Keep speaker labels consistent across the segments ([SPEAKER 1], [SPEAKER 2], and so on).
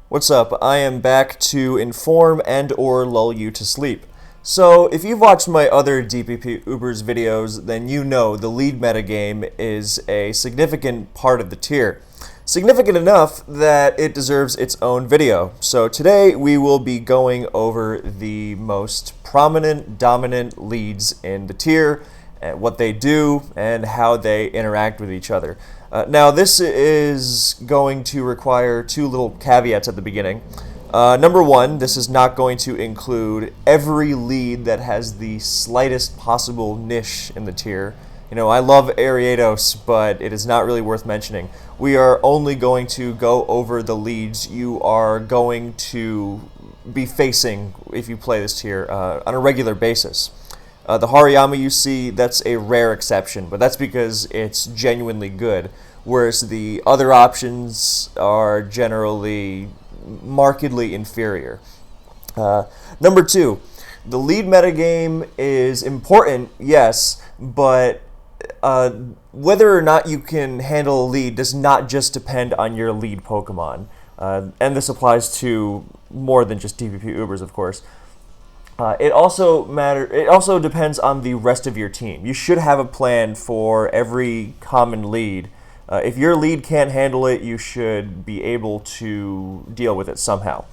[SPEAKER 1] What's up? I am back to inform and or lull you to sleep. So, if you've watched my other DPP Ubers videos, then you know the lead metagame is a significant part of the tier. Significant enough that it deserves its own video. So today we will be going over the most prominent, dominant leads in the tier, and what they do, and how they interact with each other. Now, this is going to require two little caveats at the beginning. Number one, this is not going to include every lead that has the slightest possible niche in the tier. You know, I love Ariados, but it is not really worth mentioning. We are only going to go over the leads you are going to be facing if you play this tier on a regular basis. The Hariyama you see, that's a rare exception, but that's because it's genuinely good, whereas the other options are generally markedly inferior. Number two, the lead metagame is important, yes, but whether or not you can handle a lead does not just depend on your lead Pokemon. And this applies to more than just DPP Ubers, of course. It also depends on the rest of your team. You should have a plan for every common lead. If your lead can't handle it, you should be able to deal with it somehow.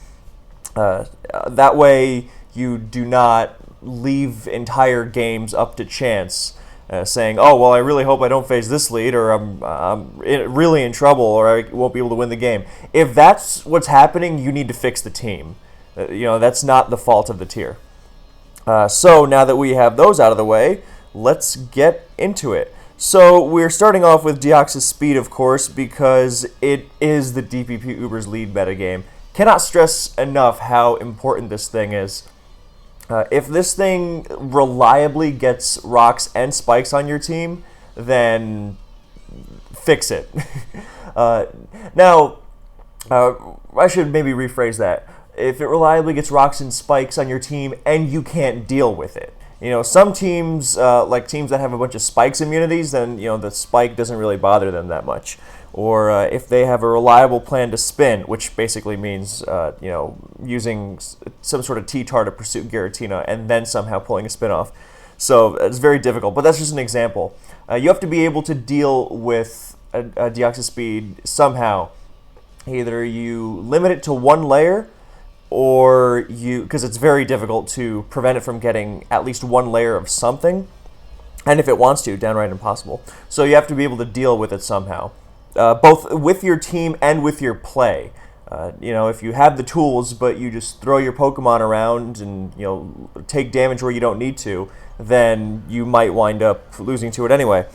[SPEAKER 1] That way, you do not leave entire games up to chance, saying, "Oh, well, I really hope I don't face this lead, or I'm really in trouble, or I won't be able to win the game." If that's what's happening, you need to fix the team. That's not the fault of the tier. So now that we have those out of the way, let's get into it. So we're starting off with Deoxys Speed, of course, because it is the DPP Ubers lead metagame. Cannot stress enough how important this thing is. If this thing reliably gets rocks and spikes on your team, then fix it. Now, I should maybe rephrase that. If it reliably gets rocks and spikes on your team and you can't deal with it. Some teams, like teams that have a bunch of spikes immunities, then, the spike doesn't really bother them that much. Or if they have a reliable plan to spin, which basically means, using some sort of T-tar to pursue Giratina and then somehow pulling a spin off. So it's very difficult, but that's just an example. You have to be able to deal with a Deoxys Speed somehow. Either you limit it to one layer, or because it's very difficult to prevent it from getting at least one layer of something, and if it wants to, downright impossible. So you have to be able to deal with it somehow, both with your team and with your play. If you have the tools, but you just throw your Pokemon around and take damage where you don't need to, then you might wind up losing to it anyway.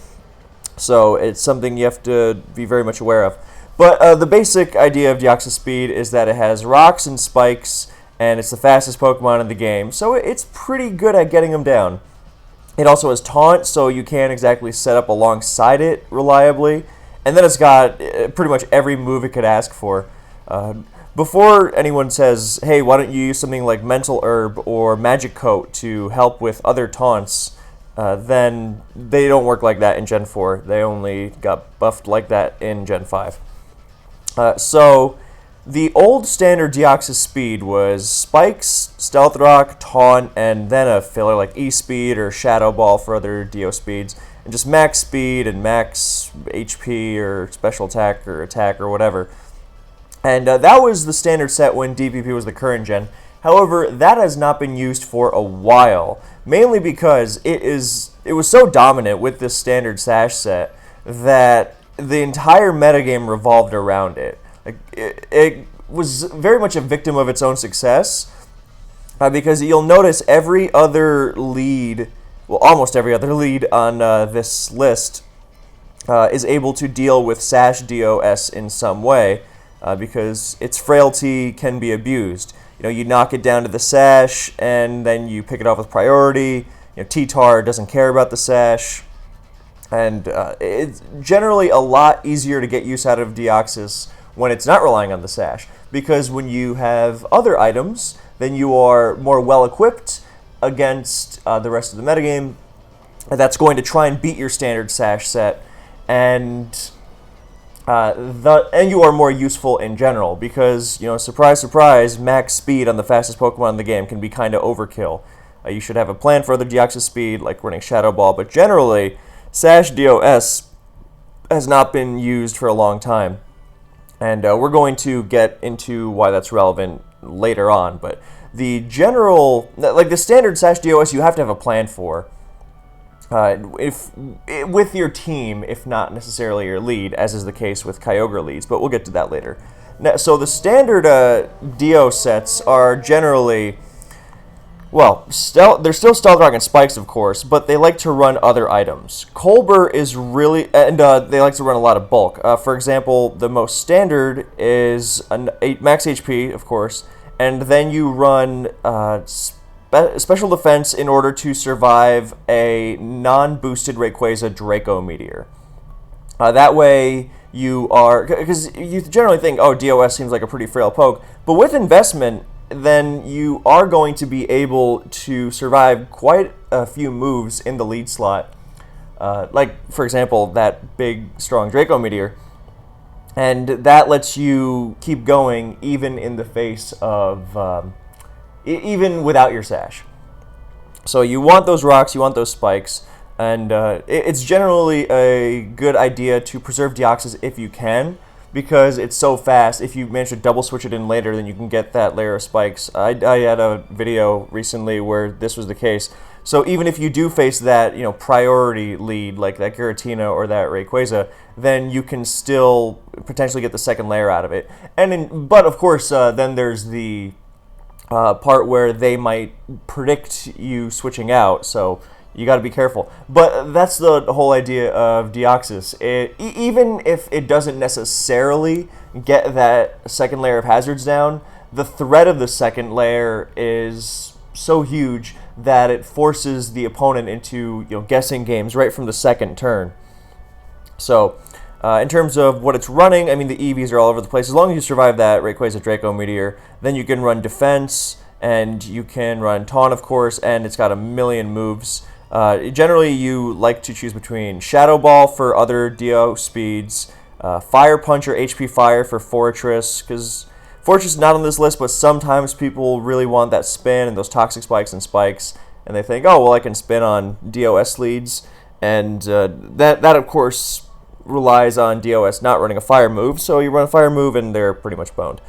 [SPEAKER 1] So it's something you have to be very much aware of. But the basic idea of Deoxys Speed is that it has rocks and spikes, and it's the fastest Pokemon in the game, so it's pretty good at getting them down. It also has Taunt, so you can't exactly set up alongside it reliably, and then it's got pretty much every move it could ask for. Before anyone says, "Hey, why don't you use something like Mental Herb or Magic Coat to help with other taunts," then they don't work like that in Gen 4. They only got buffed like that in Gen 5. So, the old standard Deoxys Speed was Spikes, Stealth Rock, Taunt, and then a filler like E-Speed or Shadow Ball for other Dio speeds, and just max speed and max HP or special attack or whatever. And that was the standard set when DPP was the current gen. However, that has not been used for a while, mainly because it was so dominant with this standard Sash set that the entire metagame revolved around it. It was very much a victim of its own success, because you'll notice every other lead, well, almost every other lead on this list is able to deal with Sash DOS in some way, because its frailty can be abused. You knock it down to the Sash, and then you pick it off with priority. T-tar doesn't care about the Sash. And it's generally a lot easier to get use out of Deoxys when it's not relying on the Sash, because when you have other items, then you are more well-equipped against the rest of the metagame, and that's going to try and beat your standard Sash set, and and you are more useful in general because, surprise, surprise, max speed on the fastest Pokemon in the game can be kind of overkill. You should have a plan for other Deoxys speed, like running Shadow Ball, but generally, Sash DOS has not been used for a long time. And we're going to get into why that's relevant later on, but the general, like the standard Sash DOS, you have to have a plan for. If with your team, if not necessarily your lead, as is the case with Kyogre Leads, but we'll get to that later. Now, so the standard Dio sets are generally, well, they're still Stealth Rock and Spikes, of course, but they like to run other items. Colbur is really, and they like to run a lot of bulk. For example, the most standard is an 8 max HP, of course, and then you run Special Defense in order to survive a non-boosted Rayquaza Draco Meteor. That way you are, because you generally think, oh, DOS seems like a pretty frail poke, but with investment, then you are going to be able to survive quite a few moves in the lead slot. Like, for example, that big, strong Draco Meteor. And that lets you keep going even in the face of, even without your Sash. So you want those rocks, you want those spikes, and it's generally a good idea to preserve Deoxys if you can, because it's so fast. If you manage to double switch it in later, then you can get that layer of spikes. I had a video recently where this was the case. So even if you do face that, priority lead, like that Giratina or that Rayquaza, then you can still potentially get the second layer out of it. But of course, then there's the part where they might predict you switching out, so you got to be careful. But that's the whole idea of Deoxys. Even if it doesn't necessarily get that second layer of hazards down, the threat of the second layer is so huge that it forces the opponent into guessing games right from the second turn. So in terms of what it's running, I mean, the EVs are all over the place. As long as you survive that Rayquaza Draco Meteor, then you can run Defense, and you can run Taunt, of course, and it's got a million moves. Generally, you like to choose between Shadow Ball for other Dio speeds, Fire Punch or HP Fire for Fortress, because Fortress is not on this list, but sometimes people really want that spin and those Toxic Spikes and Spikes, and they think, oh, well, I can spin on DOS leads, and that of course relies on DOS not running a fire move, so you run a fire move and they're pretty much boned.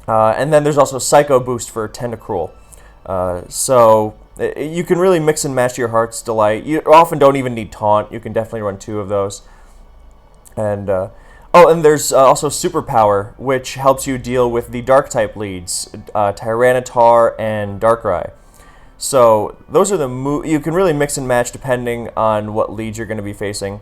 [SPEAKER 1] And then there's also Psycho Boost for Tentacruel. So you can really mix and match your heart's delight. You often don't even need Taunt. You can definitely run 2 of those. And and there's also Superpower, which helps you deal with the Dark-type leads, Tyranitar and Darkrai. So those are the you can really mix and match depending on what leads you're going to be facing.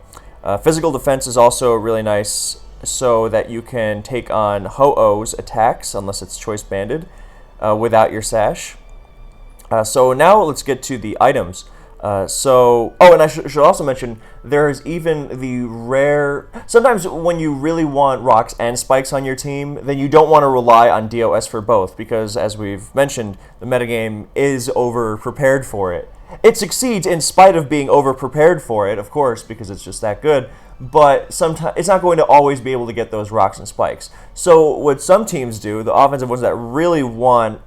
[SPEAKER 1] Physical Defense is also really nice, so that you can take on Ho-Oh's attacks, unless it's Choice Banded, without your Sash. So now let's get to the items. And I should also mention, there's even the rare... Sometimes when you really want rocks and spikes on your team, then you don't want to rely on DOS for both, because as we've mentioned, the metagame is over-prepared for it. It succeeds in spite of being over-prepared for it, of course, because it's just that good, but sometimes it's not going to always be able to get those rocks and spikes. So what some teams do, the offensive ones that really want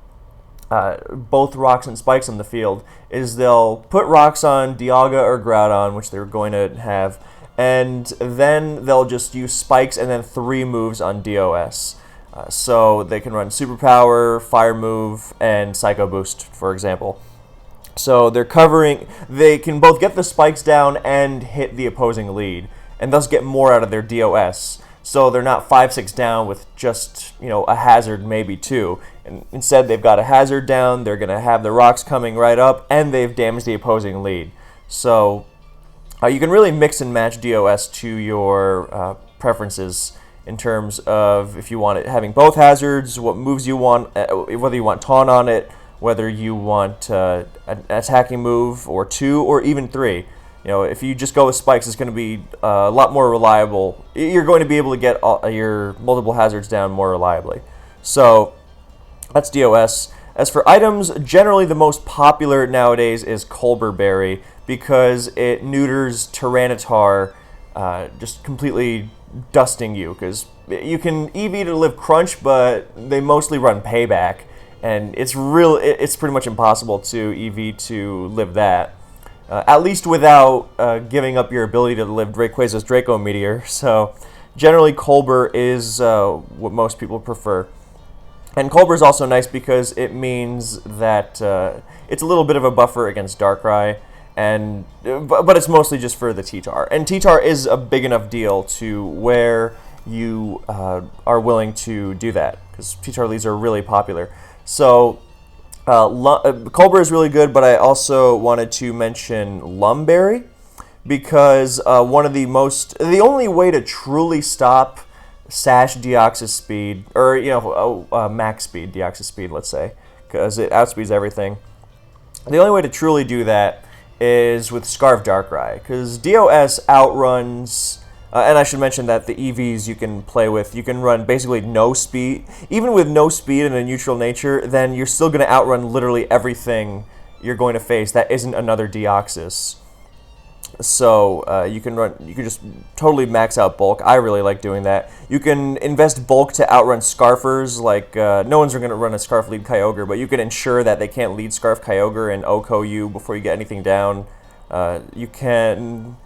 [SPEAKER 1] both rocks and spikes on the field, is they'll put rocks on Dialga or Groudon, which they're going to have, and then they'll just use spikes and then 3 moves on DOS. So they can run Superpower, Fire Move, and Psycho Boost, for example. So they can both get the spikes down and hit the opposing lead, and thus get more out of their DOS. So they're not 5-6 down with just, a hazard, maybe 2. And instead, they've got a hazard down, they're going to have the rocks coming right up, and they've damaged the opposing lead. So you can really mix and match DOS to your preferences in terms of if you want it having both hazards, what moves you want, whether you want Taunt on it, whether you want an attacking move, or 2, or even 3. If you just go with spikes, it's going to be a lot more reliable. You're going to be able to get your multiple hazards down more reliably. So that's DOS. As for items, generally the most popular nowadays is Colbur Berry, because it neuters Tyranitar just completely dusting you, because you can EV to live Crunch, but they mostly run Payback, and it's pretty much impossible to EV to live that. At least without giving up your ability to live Rayquaza's Draco Meteor. So generally Colbur is what most people prefer. And Colbur is also nice because it means that it's a little bit of a buffer against Darkrai, but it's mostly just for the T-Tar. And T-Tar is a big enough deal to where you are willing to do that, because T-Tar leads are really popular. So Colbur is really good, but I also wanted to mention Lumberry, because the only way to truly stop Sash Deoxys speed, or max speed Deoxys speed, let's say, because it outspeeds everything. The only way to truly do that is with Scarf Darkrai, because DOS outruns, and I should mention that the EVs you can play with, you can run basically no speed. Even with no speed and a neutral nature, then you're still going to outrun literally everything you're going to face that isn't another Deoxys. So you can just totally max out Bulk. I really like doing that. You can invest Bulk to outrun Scarfers. Like no one's going to run a Scarf lead Kyogre, but you can ensure that they can't lead Scarf Kyogre and OHKO you before you get anything down. You can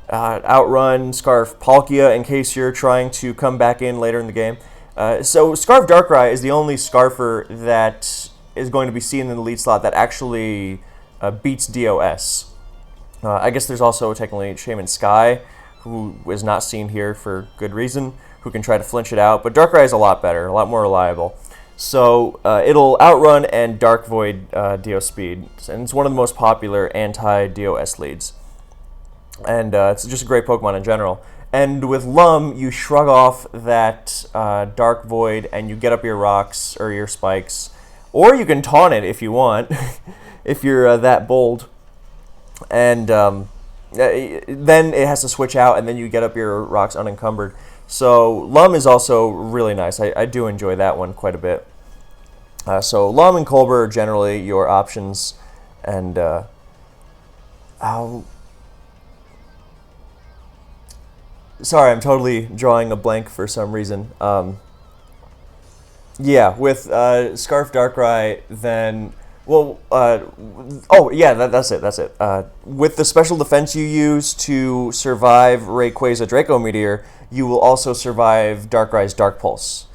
[SPEAKER 1] outrun Scarf Palkia in case you're trying to come back in later in the game. So Scarf Darkrai is the only Scarfer that is going to be seen in the lead slot that actually beats DOS. I guess there's also technically Shaman Sky, who is not seen here for good reason, who can try to flinch it out, but Darkrai is a lot better, a lot more reliable. So it'll outrun and Dark Void DO speed, and it's one of the most popular anti-DOS leads. And it's just a great Pokemon in general. And with Lum, you shrug off that Dark Void and you get up your rocks or your spikes, or you can taunt it if you want, if you're that bold. And then it has to switch out, and then you get up your rocks unencumbered. So Lum is also really nice. I do enjoy that one quite a bit. So Lum and Colbur are generally your options. And sorry, I'm totally drawing a blank for some reason. Yeah, with Scarf Darkrai, then... Well, that's it. With the special defense you use to survive Rayquaza Draco Meteor, you will also survive Darkrai's Dark Pulse.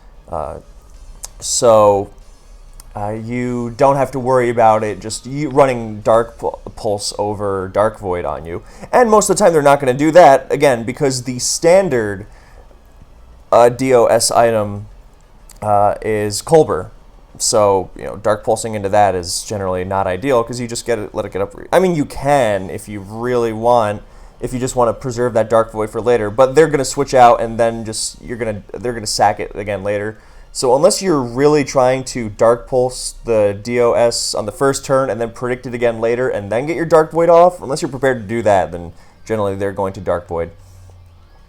[SPEAKER 1] So you don't have to worry about it just running Dark Pulse over Dark Void on you. And most of the time they're not going to do that, again, because the standard DOS item is Colbur. So, Dark Pulsing into that is generally not ideal, because you just let it get up. I mean, you can if you really want, if you just want to preserve that Dark Void for later, but they're going to switch out, and then they're going to sack it again later. So unless you're really trying to Dark Pulse the DOS on the first turn and then predict it again later and then get your Dark Void off, unless you're prepared to do that, then generally they're going to Dark Void.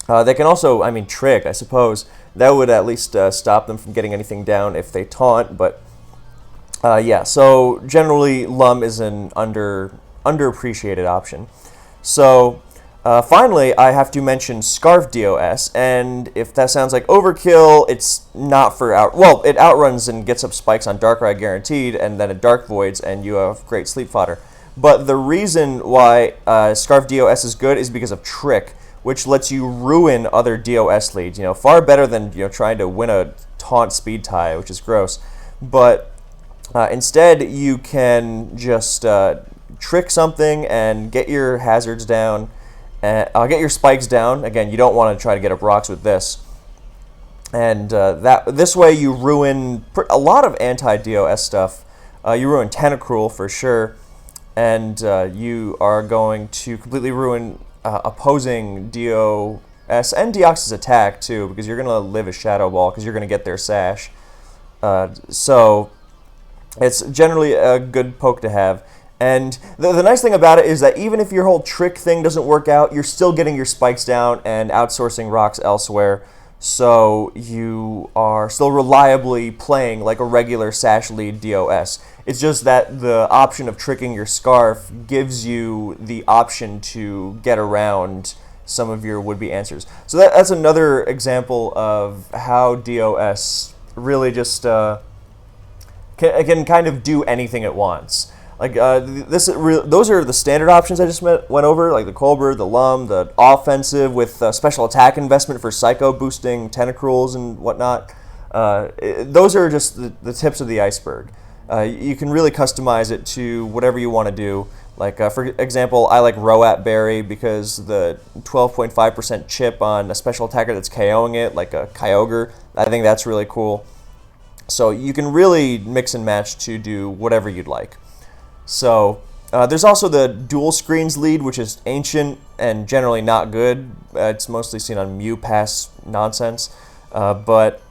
[SPEAKER 1] They can also, trick, I suppose. That would at least stop them from getting anything down if they taunt, but yeah, so generally Lum is an underappreciated option. So finally, I have to mention Scarf DOS, and if that sounds like overkill, it's not for it outruns and gets up spikes on Darkrai guaranteed, and then it Dark Voids, and you have great sleep fodder. But the reason why Scarf DOS is good is because of Trick, which lets you ruin other DOS leads. Far better than trying to win a taunt speed tie, which is gross. But instead, you can just trick something and get your hazards down. I'll get your spikes down. Again, you don't want to try to get up rocks with this. And this way, you ruin a lot of anti-DOS stuff. You ruin Tentacruel for sure, and you are going to completely ruin opposing DOS and Deoxys attack too, because you're going to live a Shadow Ball, because you're going to get their Sash. So it's generally a good poke to have. And the nice thing about it is that even if your whole trick thing doesn't work out, you're still getting your spikes down and outsourcing rocks elsewhere. So you are still reliably playing like a regular Sash lead DOS. It's just that the option of tricking your Scarf gives you the option to get around some of your would-be answers. So that's another example of how DOS really just can kind of do anything it wants. Like those are the standard options I just went over, like the Colbert, the Lum, the offensive with special attack investment for Psycho boosting Tentacruels and whatnot. Those are just the tips of the iceberg. You can really customize it to whatever you want to do. Like, for example, I like Roat Berry because the 12.5% chip on a special attacker that's KOing it, like a Kyogre, I think that's really cool. So you can really mix and match to do whatever you'd like. So there's also the dual screens lead, which is ancient and generally not good. It's mostly seen on Mew Pass nonsense, but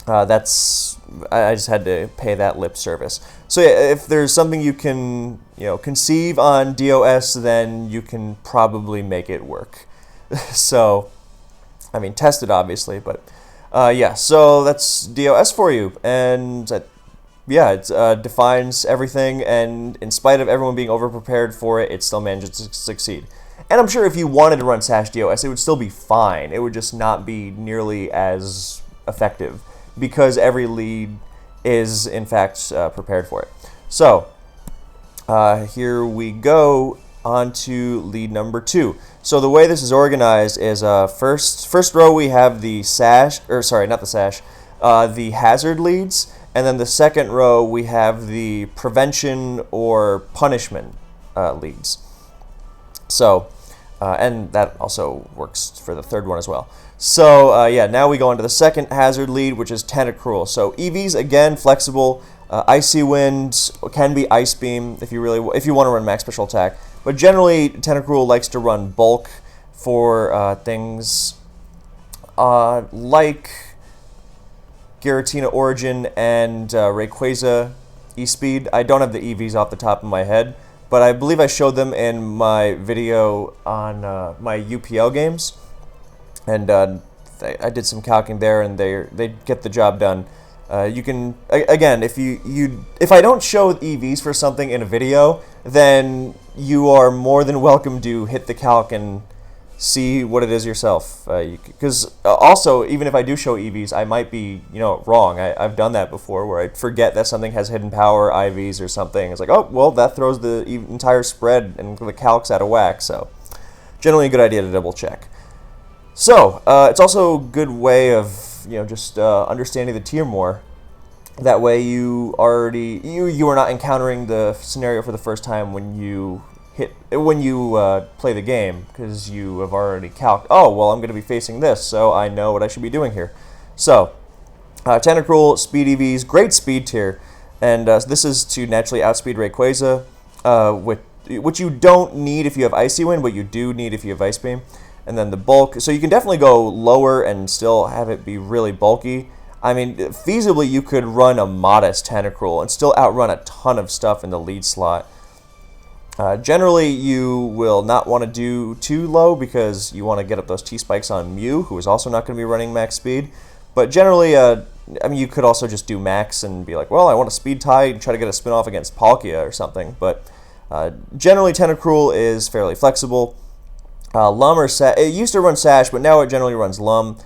[SPEAKER 1] that's I just had to pay that lip service. So yeah, if there's something you can conceive on DOS, then you can probably make it work. So I mean, test it obviously, but yeah. So that's DOS for you, and yeah, it defines everything, and in spite of everyone being overprepared for it, it still manages to succeed. And I'm sure if you wanted to run Sash DOS, it would still be fine. It would just not be nearly as effective because every lead is, in fact, prepared for it. So here we go on to lead number 2. So the way this is organized is first row we have the Sash, or sorry, not the Sash, the Hazard leads. And then the second row, we have the prevention or punishment leads. So, and that also works for the third one as well. So, yeah, now we go into the second hazard lead, which is Tentacruel. So, EVs, again, flexible. Icy Wind can be Ice Beam if you want to run max special attack. But generally, Tentacruel likes to run bulk for things like Giratina Origin and Rayquaza E-Speed. I don't have the EVs off the top of my head, but I believe I showed them in my video on my UPL games, and I did some calcing there, and they get the job done. You can again, if I don't show EVs for something in a video, then you are more than welcome to hit the calc and see what it is yourself, because also, even if I do show EVs, I might be wrong. I've done that before where I forget that something has hidden power IVs or something. It's like, oh well, that throws the entire spread and the calc's out of whack. So generally a good idea to double check. So it's also a good way of just understanding the tier more. That way you are not encountering the scenario for the first time when you play the game, because you have already calced, oh, well, I'm going to be facing this, so I know what I should be doing here. So, Tentacruel, Speed EVs, great speed tier, and this is to naturally outspeed Rayquaza, which you don't need if you have Icy Wind, but you do need if you have Ice Beam. And then the bulk, so you can definitely go lower and still have it be really bulky. I mean, feasibly, you could run a modest Tentacruel and still outrun a ton of stuff in the lead slot. Generally, you will not want to do too low because you want to get up those T-Spikes on Mew, who is also not going to be running max speed. But generally, I mean, you could also just do max and be like, well, I want a speed tie and try to get a spin-off against Palkia or something. But generally, Tentacruel is fairly flexible. Lum or Sash, it used to run Sash, but now it generally runs Lum.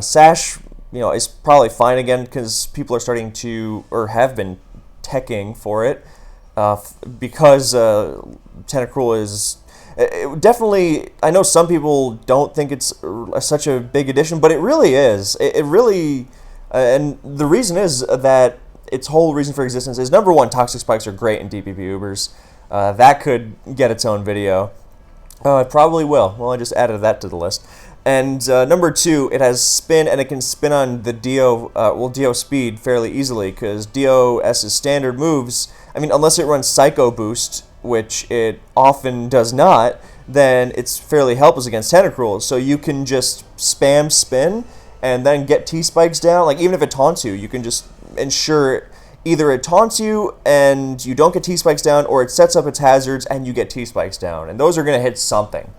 [SPEAKER 1] Sash, is probably fine again because people are starting to, or have been teching for it. Because Tentacruel is definitely, I know some people don't think it's such a big addition, but it really is. It really, and the reason is that its whole reason for existence is, number one, Toxic Spikes are great in DPP Ubers. That could get its own video. It probably will. Well, I just added that to the list. And number two, it has spin, and it can spin on the Dio speed fairly easily, because DOS's standard moves, I mean, unless it runs Psycho Boost, which it often does not, then it's fairly helpless against Tentacruel. So you can just spam spin and then get T-Spikes down. Like, even if it taunts you, you can just ensure either it taunts you and you don't get T-Spikes down, or it sets up its hazards and you get T-Spikes down. And those are going to hit something.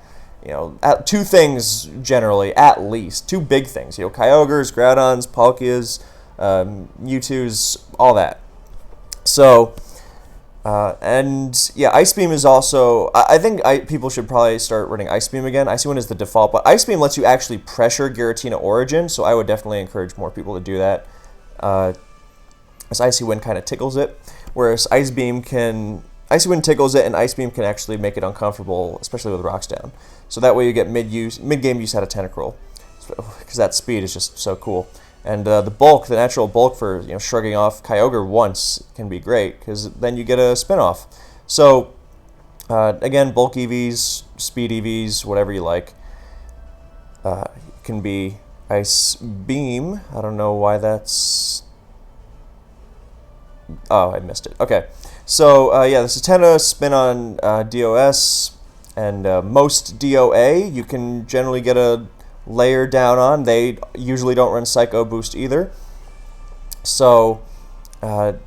[SPEAKER 1] Two things generally, at least. Two big things. Kyogres, Groudons, Palkias, Mewtwo's, all that. So, And yeah, Ice Beam is also. I think people should probably start running Ice Beam again. Icy Wind is the default, but Ice Beam lets you actually pressure Giratina Origin, so I would definitely encourage more people to do that. As Icy Wind kind of tickles it, whereas Icy Wind tickles it, and Ice Beam can actually make it uncomfortable, especially with rocks down. So that way you get mid-game use out of Tentacruel, because that speed is just so cool. And the natural bulk for shrugging off Kyogre once can be great, because then you get a spin-off. So again, bulk EVs, speed EVs, whatever you like. Can be Ice Beam. I don't know why that's... Oh, I missed it. Okay. So yeah, this is Tenna, spin on DOS, and most DOA you can generally get a layer down on. They usually don't run Psycho Boost either. So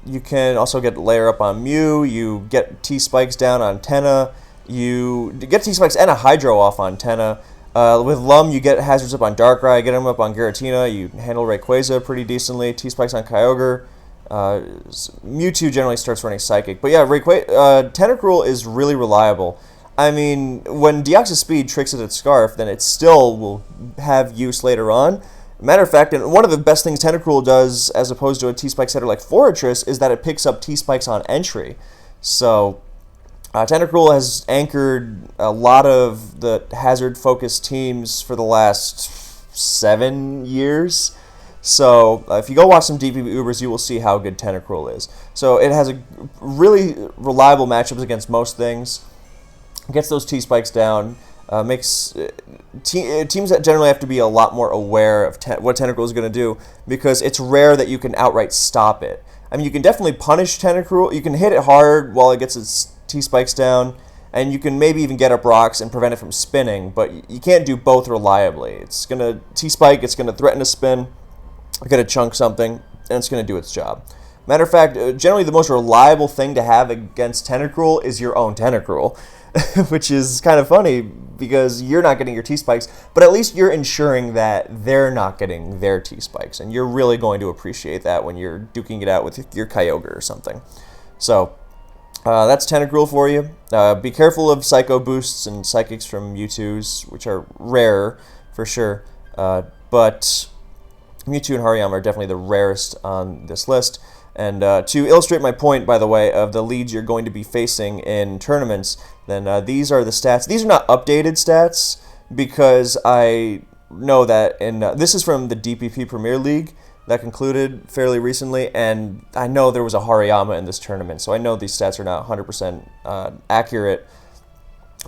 [SPEAKER 1] you can also get layer up on Mew. You get T-Spikes down on Tenna. You get T-Spikes and a Hydro off on Tenna. With Lum, you get hazards up on Darkrai, get them up on Giratina. You handle Rayquaza pretty decently. T-Spikes on Kyogre. Mewtwo generally starts running Psychic. But yeah, Tentacruel is really reliable. I mean, when Deoxys Speed tricks it at Scarf, then it still will have use later on. Matter of fact, and one of the best things Tentacruel does, as opposed to a T-Spike setter like Forretress, is that it picks up T-Spikes on entry. So, Tentacruel has anchored a lot of the hazard-focused teams for the last 7 years. So, if you go watch some DPP Ubers, you will see how good Tentacruel is. So, it has a really reliable matchups against most things. Gets those T-Spikes down. Makes teams that generally have to be a lot more aware of what Tentacruel is going to do, because it's rare that you can outright stop it. I mean, you can definitely punish Tentacruel. You can hit it hard while it gets its T-Spikes down, and you can maybe even get up rocks and prevent it from spinning, but you can't do both reliably. It's going to T-Spike, it's going to threaten to spin, it's going to chunk something, and it's going to do its job. Matter of fact, generally the most reliable thing to have against Tentacruel is your own Tentacruel, which is kind of funny because you're not getting your T-Spikes, but at least you're ensuring that they're not getting their T-Spikes, and you're really going to appreciate that when you're duking it out with your Kyogre or something. So, that's Tentacruel for you. Be careful of Psycho Boosts and Psychics from Mewtwo's, which are rare for sure, but Mewtwo and Hariyama are definitely the rarest on this list. And to illustrate my point, by the way, of the leads you're going to be facing in tournaments, then these are the stats. These are not updated stats, because I know that this is from the DPP Premier League that concluded fairly recently, and I know there was a Hariyama in this tournament, so I know these stats are not 100% accurate.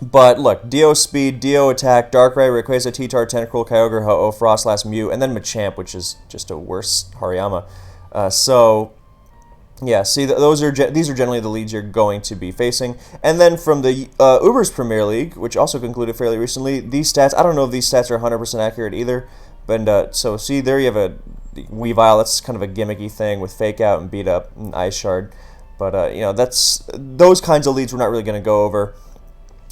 [SPEAKER 1] But look, Dio Speed, Dio Attack, Darkrai, Rayquaza, T-Tar, Tentacruel, Kyogre, Ho-Oh, Frostlast, Mew, and then Machamp, which is just a worse Hariyama. So yeah, see, these are generally the leads you're going to be facing. And then from the Ubers Premier League, which also concluded fairly recently, these stats, I don't know if these stats are 100% accurate either. But so see, there you have a Weavile. That's kind of a gimmicky thing with Fake Out and Beat Up and Ice Shard. But that's those kinds of leads we're not really going to go over.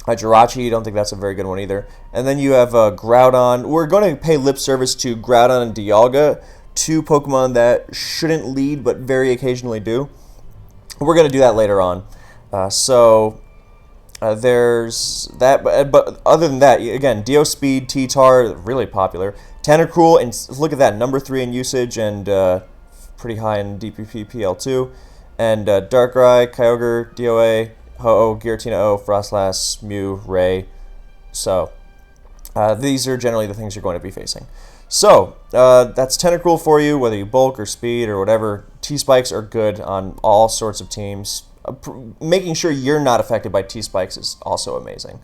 [SPEAKER 1] Jirachi, I don't think that's a very good one either. And then you have Groudon. We're going to pay lip service to Groudon and Dialga, two Pokemon that shouldn't lead but very occasionally do. We're going to do that later on. There's that, but other than that, again, Dio Speed, T-Tar, really popular. Tentacruel, and look at that, number 3 in usage and pretty high in DPP PL2. And Darkrai, Kyogre, DOA, Ho-Oh, Giratina O, Frostlast, Mew, Ray. So these are generally the things you're going to be facing. So that's Tentacruel for you, whether you bulk or speed or whatever. T-Spikes are good on all sorts of teams. Making sure you're not affected by T-Spikes is also amazing.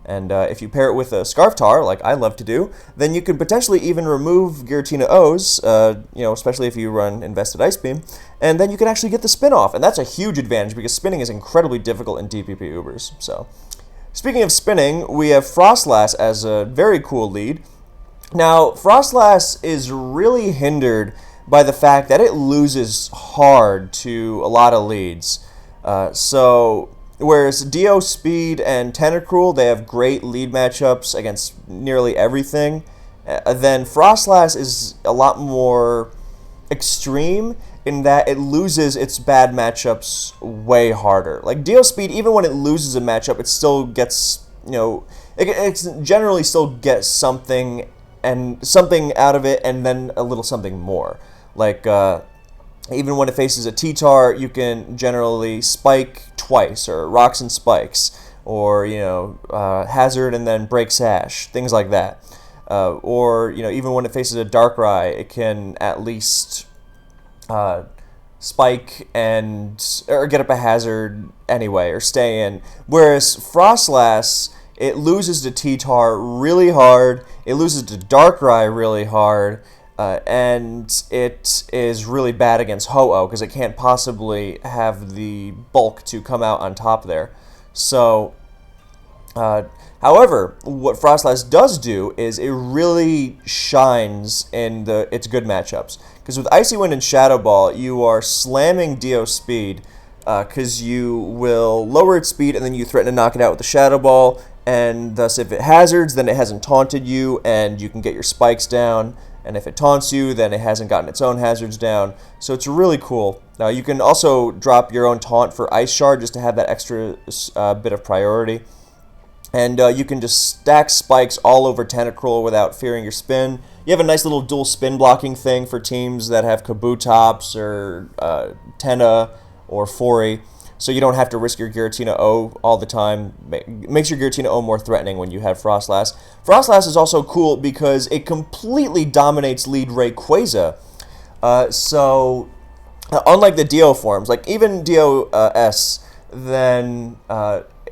[SPEAKER 1] And if you pair it with a Scarftar, like I love to do, then you could potentially even remove Giratina O's, especially if you run Invested Ice Beam, and then you can actually get the spin off. And that's a huge advantage because spinning is incredibly difficult in DPP Ubers. So, speaking of spinning, we have Frostlast as a very cool lead. Now, Frostlast is really hindered by the fact that it loses hard to a lot of leads. Whereas Dio Speed and Tentacruel, they have great lead matchups against nearly everything, then Frostlast is a lot more extreme in that it loses its bad matchups way harder. Like Dio Speed, even when it loses a matchup, it still gets, it generally still gets something out of it, and then a little something more. Like even when it faces a T-Tar, you can generally spike twice, or rocks and spikes, or hazard and then break sash, things like that. Or even when it faces a Darkrai, it can at least spike or get up a hazard anyway, or stay in. Whereas Frostlast, it loses to T-Tar really hard, it loses to Darkrai really hard, and it is really bad against Ho-Oh because it can't possibly have the bulk to come out on top there. So, however, what Frostlast does do is it really shines in its good matchups. Because with Icy Wind and Shadow Ball, you are slamming Dio Speed because you will lower its speed and then you threaten to knock it out with the Shadow Ball, and thus if it hazards, then it hasn't taunted you and you can get your spikes down. And if it taunts you, then it hasn't gotten its own hazards down. So it's really cool. Now you can also drop your own taunt for Ice Shard just to have that extra bit of priority. And you can just stack spikes all over Tentacruel without fearing your spin. You have a nice little dual spin blocking thing for teams that have Kabutops or Tenna or Fori. So you don't have to risk your Giratina O all the time. Makes your Giratina O more threatening when you have Frostlast. Frostlast is also cool because it completely dominates lead Rayquaza. So unlike the Dio forms, like even Dio S, then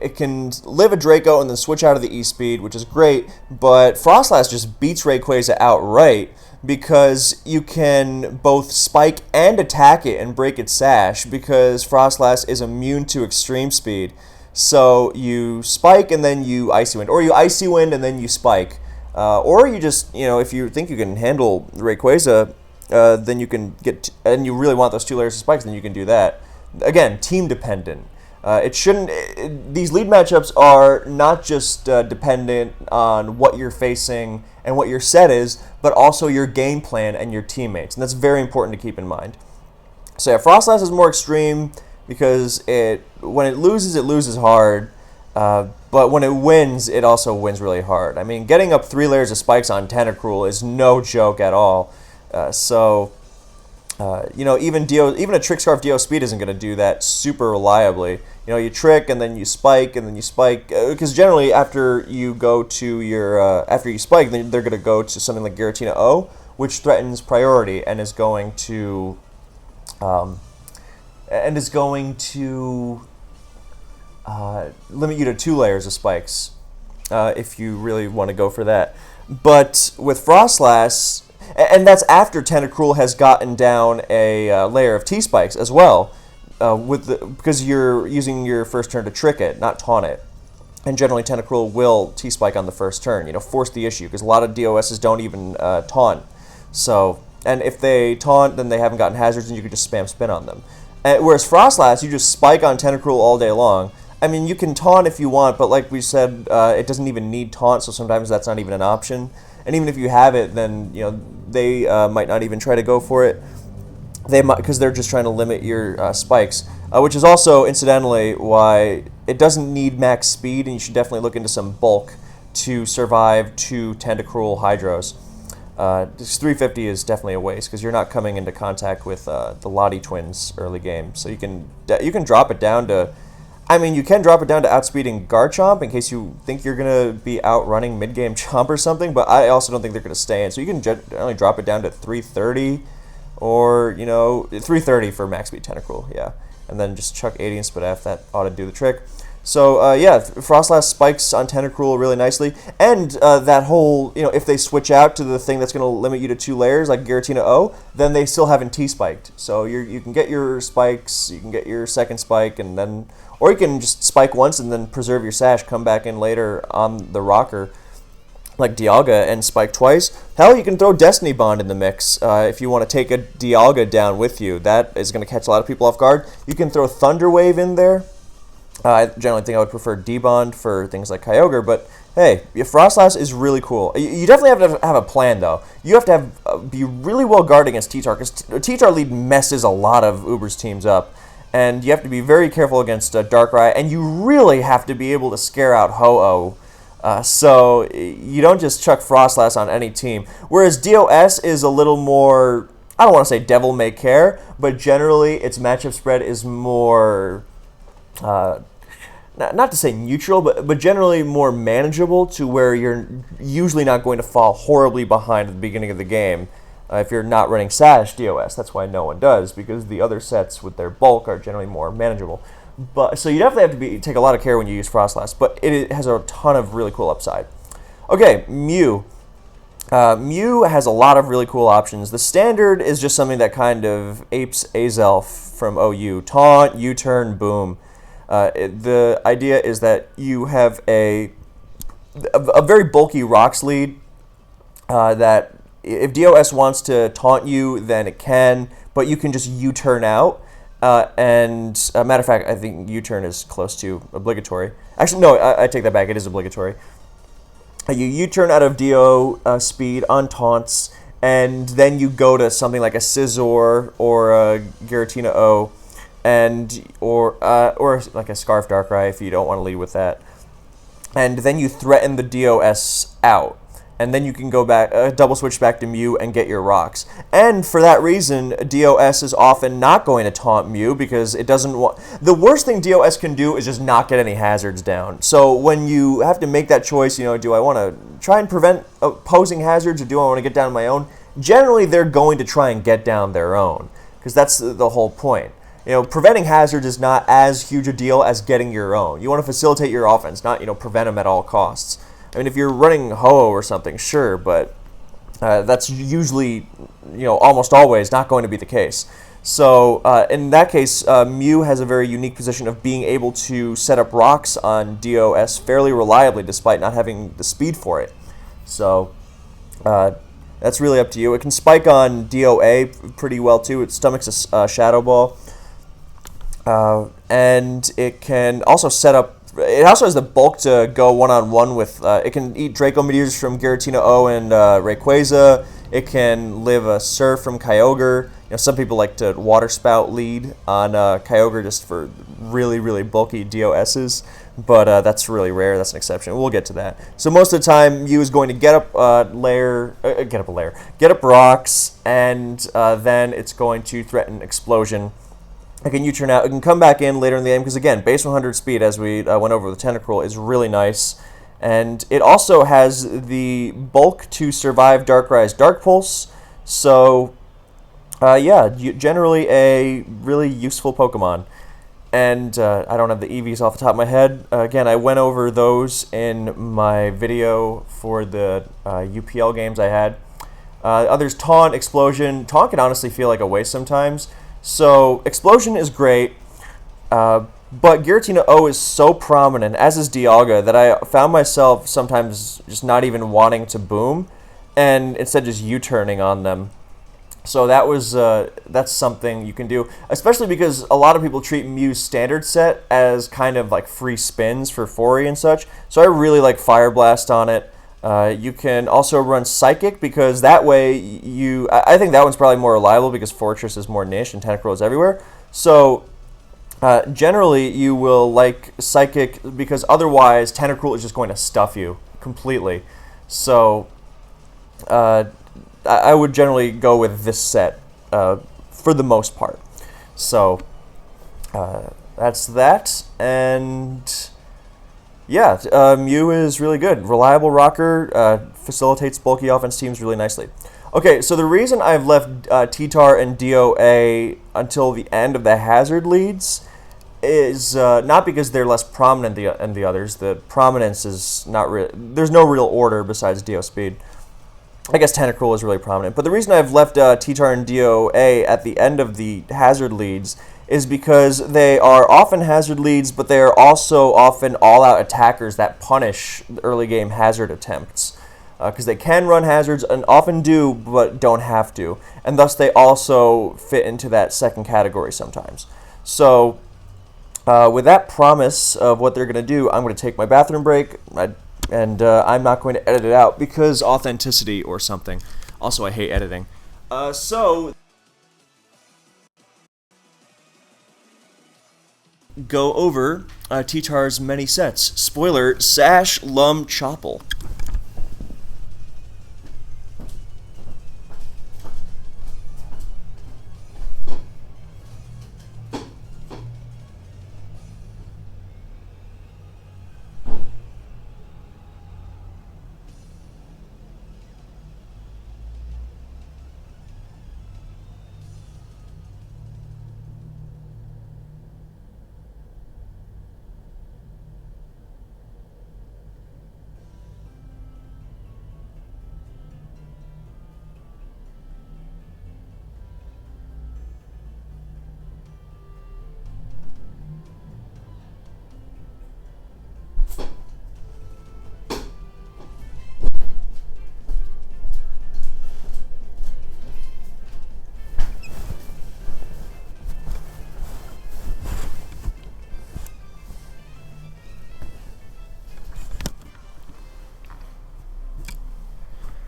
[SPEAKER 1] it can live a Draco and then switch out of the E-Speed, which is great, but Frostlast just beats Rayquaza outright because you can both spike and attack it and break its sash because Frostlast is immune to extreme speed. So you spike and then you Icy Wind, or you Icy Wind and then you spike. Or you just, if you think you can handle Rayquaza, then you can get, and you really want those 2 layers of spikes, then you can do that. Again, team dependent. These lead matchups are not just dependent on what you're facing and what your set is, but also your game plan and your teammates, and that's very important to keep in mind. So yeah, Frostlast is more extreme because when it loses hard, but when it wins, it also wins really hard. I mean, getting up 3 layers of spikes on Tentacruel is no joke at all. Even a Trick Scarf Dio Speed isn't going to do that super reliably. You trick and then you spike and then you spike, because generally after you go to after you spike, then they're going to go to something like Giratina O, which threatens priority and is going to limit you to 2 layers of spikes if you really want to go for that. But with Frostlast, and that's after Tentacruel has gotten down a layer of T-Spikes as well, because you're using your first turn to trick it, not taunt it. And generally Tentacruel will T-Spike on the first turn, force the issue, because a lot of DOSs don't even taunt. So, and if they taunt, then they haven't gotten hazards and you can just spam spin on them. Whereas Frostlast, you just spike on Tentacruel all day long. I mean, you can taunt if you want, but like we said, it doesn't even need taunt, so sometimes that's not even an option. And even if you have it, then they might not even try to go for it. They might, because they're just trying to limit your spikes, which is also incidentally why it doesn't need max speed, and you should definitely look into some bulk to survive 2 Tentacruel Hydros. This 350 is definitely a waste because you're not coming into contact with the Lottie twins early game, so you can drop it down to. I mean, you can drop it down to outspeeding Garchomp in case you think you're going to be outrunning mid-game Chomp or something, but I also don't think they're going to stay in. So you can generally drop it down to 330 or, 330 for max speed Tentacruel, yeah. And then just chuck 80 and Spit F, that ought to do the trick. So, yeah, Frostlast spikes on Tentacruel really nicely. And that whole, if they switch out to the thing that's going to limit you to 2 layers, like Giratina O, then they still haven't T-spiked. So you can get your spikes, you can get your second spike, and then... Or you can just spike once and then preserve your sash, come back in later on the rocker, like Dialga, and spike twice. Hell, you can throw Destiny Bond in the mix if you want to take a Dialga down with you. That is going to catch a lot of people off guard. You can throw Thunder Wave in there. I generally think I would prefer D-Bond for things like Kyogre, but hey, Frostlast is really cool. You definitely have to have a plan, though. You have to be really well guarded against T-Tar, because T-Tar Lead messes a lot of Ubers teams up, and you have to be very careful against Darkrai, and you really have to be able to scare out Ho-Oh. So you don't just chuck Frostlast on any team. Whereas DOS is a little more, I don't want to say devil may care, but generally its matchup spread is more, not to say neutral, but generally more manageable, to where you're usually not going to fall horribly behind at the beginning of the game. If you're not running Sash DOS, that's why no one does, because the other sets with their bulk are generally more manageable. But so you definitely have to take a lot of care when you use Frostlast, but it has a ton of really cool upside. Okay, Mew. Mew has a lot of really cool options. The standard is just something that kind of apes Azelf from OU. Taunt, U-turn, boom. The idea is that you have a very bulky Rocks lead that if DOS wants to taunt you, then it can, but you can just U-turn out. Matter of fact, I think U-turn is close to obligatory. Actually, no, I take that back. It is obligatory. You U-turn out of DO speed on taunts, and then you go to something like a Scizor or a Giratina O, or like a Scarf Darkrai if you don't want to lead with that. And then you threaten the DOS out. And then you can go back, double switch back to Mew and get your rocks. And for that reason, DOS is often not going to taunt Mew because it doesn't want... The worst thing DOS can do is just not get any hazards down. So when you have to make that choice, do I want to try and prevent opposing hazards, or do I want to get down my own? Generally, they're going to try and get down their own, because that's the whole point. Preventing hazards is not as huge a deal as getting your own. You want to facilitate your offense, not, prevent them at all costs. I mean, if you're running Ho-Oh or something, sure, but that's usually, almost always not going to be the case. So in that case, Mew has a very unique position of being able to set up rocks on DOS fairly reliably, despite not having the speed for it. So that's really up to you. It can spike on DOA pretty well, too. It stomachs a Shadow Ball. And it can also set up... It also has the bulk to go one-on-one with... it can eat Draco Meteors from Giratina O and Rayquaza. It can live a Surf from Kyogre. Some people like to Water Spout lead on Kyogre just for really, really bulky DOSs. But that's really rare. That's an exception. We'll get to that. So most of the time, Mew is going to get up rocks, and then it's going to threaten Explosion. It can U-turn out. It can come back in later in the game because, again, base 100 speed, as we went over with Tentacruel, is really nice. And it also has the bulk to survive Darkrai's Dark Pulse. So, generally a really useful Pokemon. And I don't have the EVs off the top of my head. Again, I went over those in my video for the UPL games I had. Others, Taunt, Explosion. Taunt can honestly feel like a waste sometimes. So, Explosion is great, but Giratina O is so prominent, as is Dialga, that I found myself sometimes just not even wanting to boom, and instead just U-turning on them. So that's something you can do, especially because a lot of people treat Mew's standard set as kind of like free spins for Fori and such, so I really like Fireblast on it. You can also run Psychic, because that way I think that one's probably more reliable because Fortress is more niche and Tentacruel is everywhere. So generally you will like Psychic because otherwise Tentacruel is just going to stuff you completely. So I would generally go with this set for the most part. So that's that, and... yeah, Mew is really good. Reliable rocker, facilitates bulky offense teams really nicely. Okay, so the reason I've left T-Tar and DOA until the end of the hazard leads is not because they're less prominent than the others. The prominence is not real. There's no real order besides DO speed. I guess Tentacruel is really prominent. But the reason I've left T-Tar and DOA at the end of the hazard leads is because they are often hazard leads, but they are also often all-out attackers that punish early game hazard attempts. Because they can run hazards, and often do, but don't have to. And thus they also fit into that second category sometimes. So With that promise of what they're going to do, I'm going to take my bathroom break, and I'm not going to edit it out because authenticity or something. Also, I hate editing. So, go over T-Tar's many sets. Spoiler, Sash, Lum, Chopple.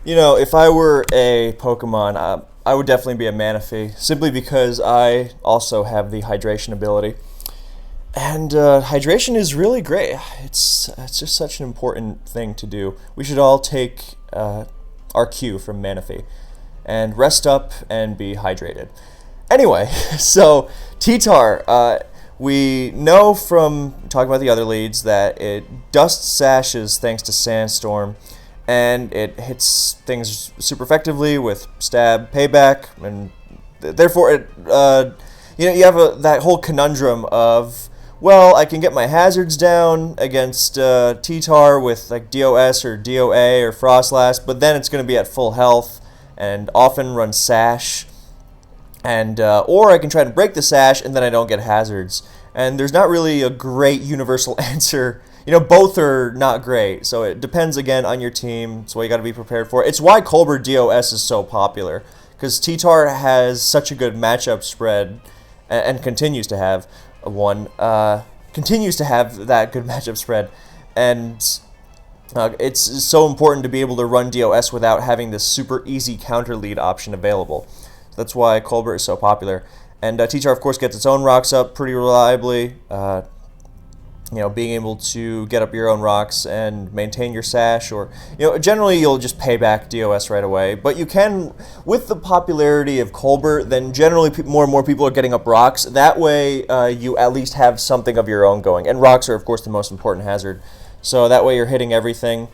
[SPEAKER 1] You know, if I were a Pokemon, I would definitely be a Manaphy, simply because I also have the hydration ability. And hydration is really great. It's just such an important thing to do. We should all take our cue from Manaphy and rest up and be hydrated. Anyway, so T-Tar, we know from talking about the other leads that it dusts sashes thanks to Sandstorm, and it hits things super effectively with stab, payback, and therefore it you have that whole conundrum of, well, I can get my hazards down against T-Tar with like DOS or DOA or Frostlast, but then it's going to be at full health and often run Sash, and or I can try to break the Sash and then I don't get hazards. And there's not really a great universal answer. You know, both are not great, so it depends again on your team. It's what you got to be prepared for. It's why Colbert DOS is so popular, because T-Tar has such a good matchup spread, and continues to have continues to have that good matchup spread, and it's so important to be able to run DOS without having this super easy counter lead option available. So that's why Colbert is so popular. And T-Tar, of course, gets its own rocks up pretty reliably. You know, being able to get up your own rocks and maintain your Sash, or, you know, generally you'll just pay back DOS right away. But you can, with the popularity of Colbert, then generally more and more people are getting up rocks. That way you at least have something of your own going. And rocks are, of course, the most important hazard. So that way you're hitting everything.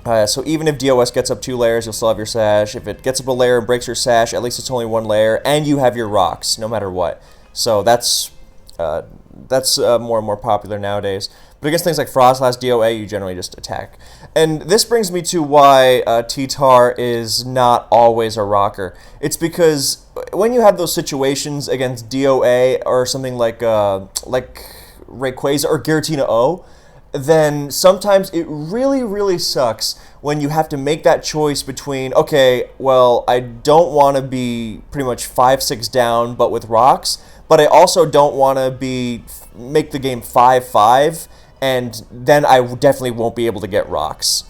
[SPEAKER 1] So even if DOS gets up 2 layers, you'll still have your Sash. If it gets up a layer and breaks your Sash, at least it's only 1 layer, and you have your rocks, no matter what. So that's more and more popular nowadays. But against things like Frostlast, DOA, you generally just attack. And this brings me to why T-Tar is not always a rocker. It's because when you have those situations against DOA or something like Rayquaza or Giratina O, then sometimes it really, really sucks when you have to make that choice between, okay, well, I don't want to be pretty much 5-6 down, but with rocks, but I also don't want to make the game 5-5, and then I definitely won't be able to get rocks.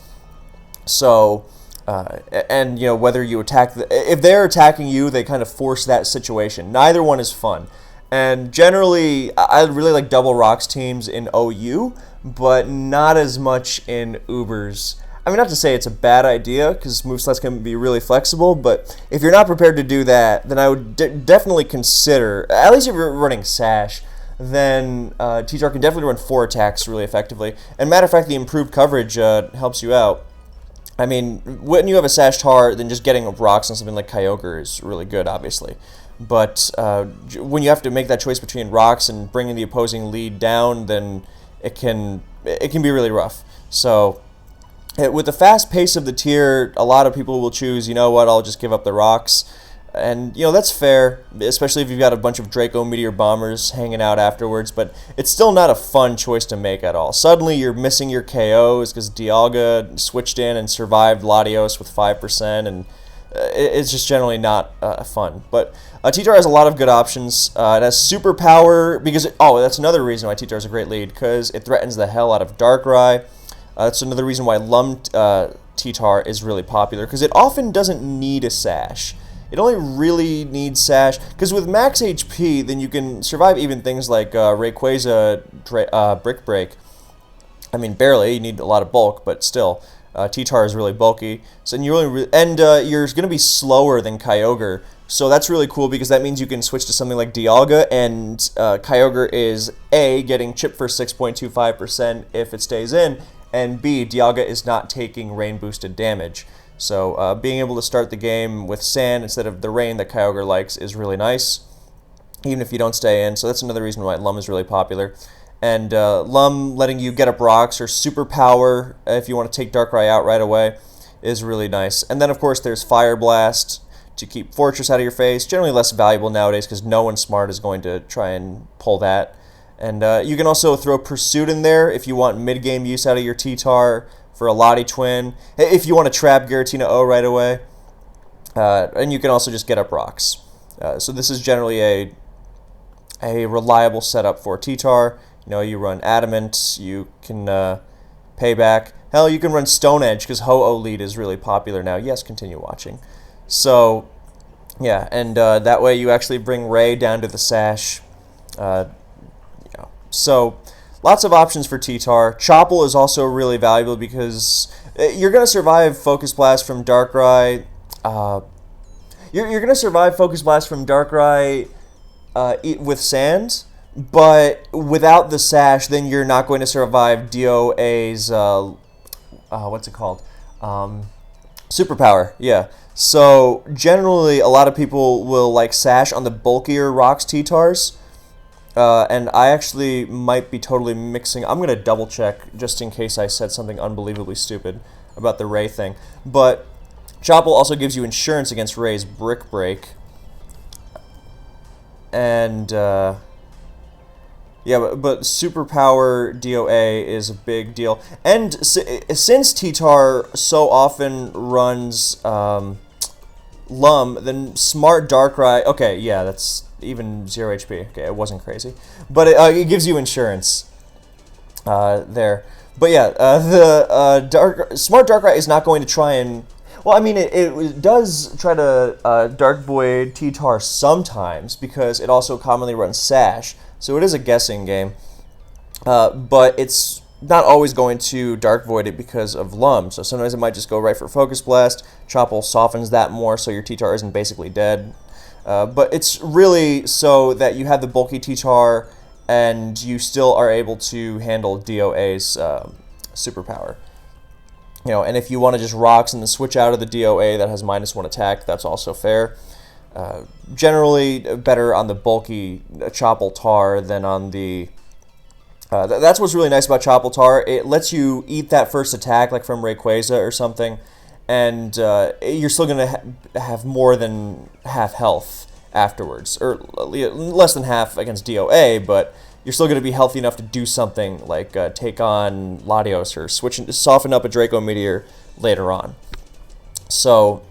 [SPEAKER 1] So, and you know, whether you attack, if they're attacking you, they kind of force that situation. Neither one is fun. And generally, I really like double rocks teams in OU, but not as much in Ubers. I mean, not to say it's a bad idea, because movesets can be really flexible, but if you're not prepared to do that, then I would definitely consider, at least if you're running Sash, then T-Tar can definitely run 4 attacks really effectively. And matter of fact, the improved coverage helps you out. I mean, when you have a Sash Tar, then just getting rocks on something like Kyogre is really good, obviously. But when you have to make that choice between rocks and bringing the opposing lead down, then it can be really rough. So with the fast pace of the tier, a lot of people will choose, you know what, I'll just give up the rocks. And, you know, that's fair, especially if you've got a bunch of Draco Meteor Bombers hanging out afterwards, but it's still not a fun choice to make at all. Suddenly you're missing your KOs because Dialga switched in and survived Latios with 5%, and it's just generally not fun. But T-Tar has a lot of good options. It has superpower because that's another reason why T-Tar is a great lead, because it threatens the hell out of Darkrai. That's another reason why Lum T-Tar is really popular, because it often doesn't need a sash. It only really needs sash, because with max HP, then you can survive even things like Rayquaza Brick Break. I mean, barely. You need a lot of bulk, but still, T-Tar is really bulky. So you're going to be slower than Kyogre. So that's really cool, because that means you can switch to something like Dialga, and Kyogre is A, getting chip for 6.25% if it stays in, and B, Dialga is not taking rain boosted damage. So being able to start the game with sand instead of the rain that Kyogre likes is really nice, even if you don't stay in. So that's another reason why Lum is really popular. And Lum letting you get up rocks, or superpower if you want to take Darkrai out right away, is really nice. And then of course there's Fireblast to keep Fortress out of your face. Generally less valuable nowadays, because no one smart is going to try and pull that. And you can also throw Pursuit in there if you want mid-game use out of your T-Tar for a Lottie Twin, if you want to trap Giratina O right away. And you can also just get up rocks. So this is generally a reliable setup for T-Tar. You know, you run Adamant, you can Payback. Hell, you can run Stone Edge, because Ho-Oh lead is really popular now. Yes, continue watching. So, yeah, and that way you actually bring Ray down to the sash. So, lots of options for T-Tar. Chople is also really valuable, because you're going to survive Focus Blast from Darkrai. You're going to survive Focus Blast from Darkrai with Sand, but without the sash, then you're not going to survive DOA's, what's it called? Superpower, yeah. So, generally, a lot of people will like sash on the bulkier rocks T-Tars. And I actually might be totally mixing. I'm going to double check just in case I said something unbelievably stupid about the Ray thing. But Chople also gives you insurance against Ray's Brick Break. And, yeah, but superpower DOA is a big deal. And since T-Tar so often runs Lum, then Smart Darkrai... Okay, yeah, that's... even 0 HP. Okay, it wasn't crazy. But it gives you insurance there. But yeah, the Smart Darkrai is not going to try and... Well, I mean, it does try to Dark Void T-Tar sometimes, because it also commonly runs Sash. So it is a guessing game. But it's not always going to Dark Void it because of Lum. So sometimes it might just go right for Focus Blast. Chople softens that more, so your T-Tar isn't basically dead. But it's really so that you have the bulky T-Tar and you still are able to handle DOA's superpower. You know, and if you want to just rocks and then switch out of the DOA that has -1 attack, that's also fair. Generally better on the bulky Chople Tar than on the... that's what's really nice about Chople Tar. It lets you eat that first attack, like from Rayquaza or something, and you're still going to have more than half health afterwards, or less than half against DOA, but you're still going to be healthy enough to do something like take on Latios or soften up a Draco Meteor later on. So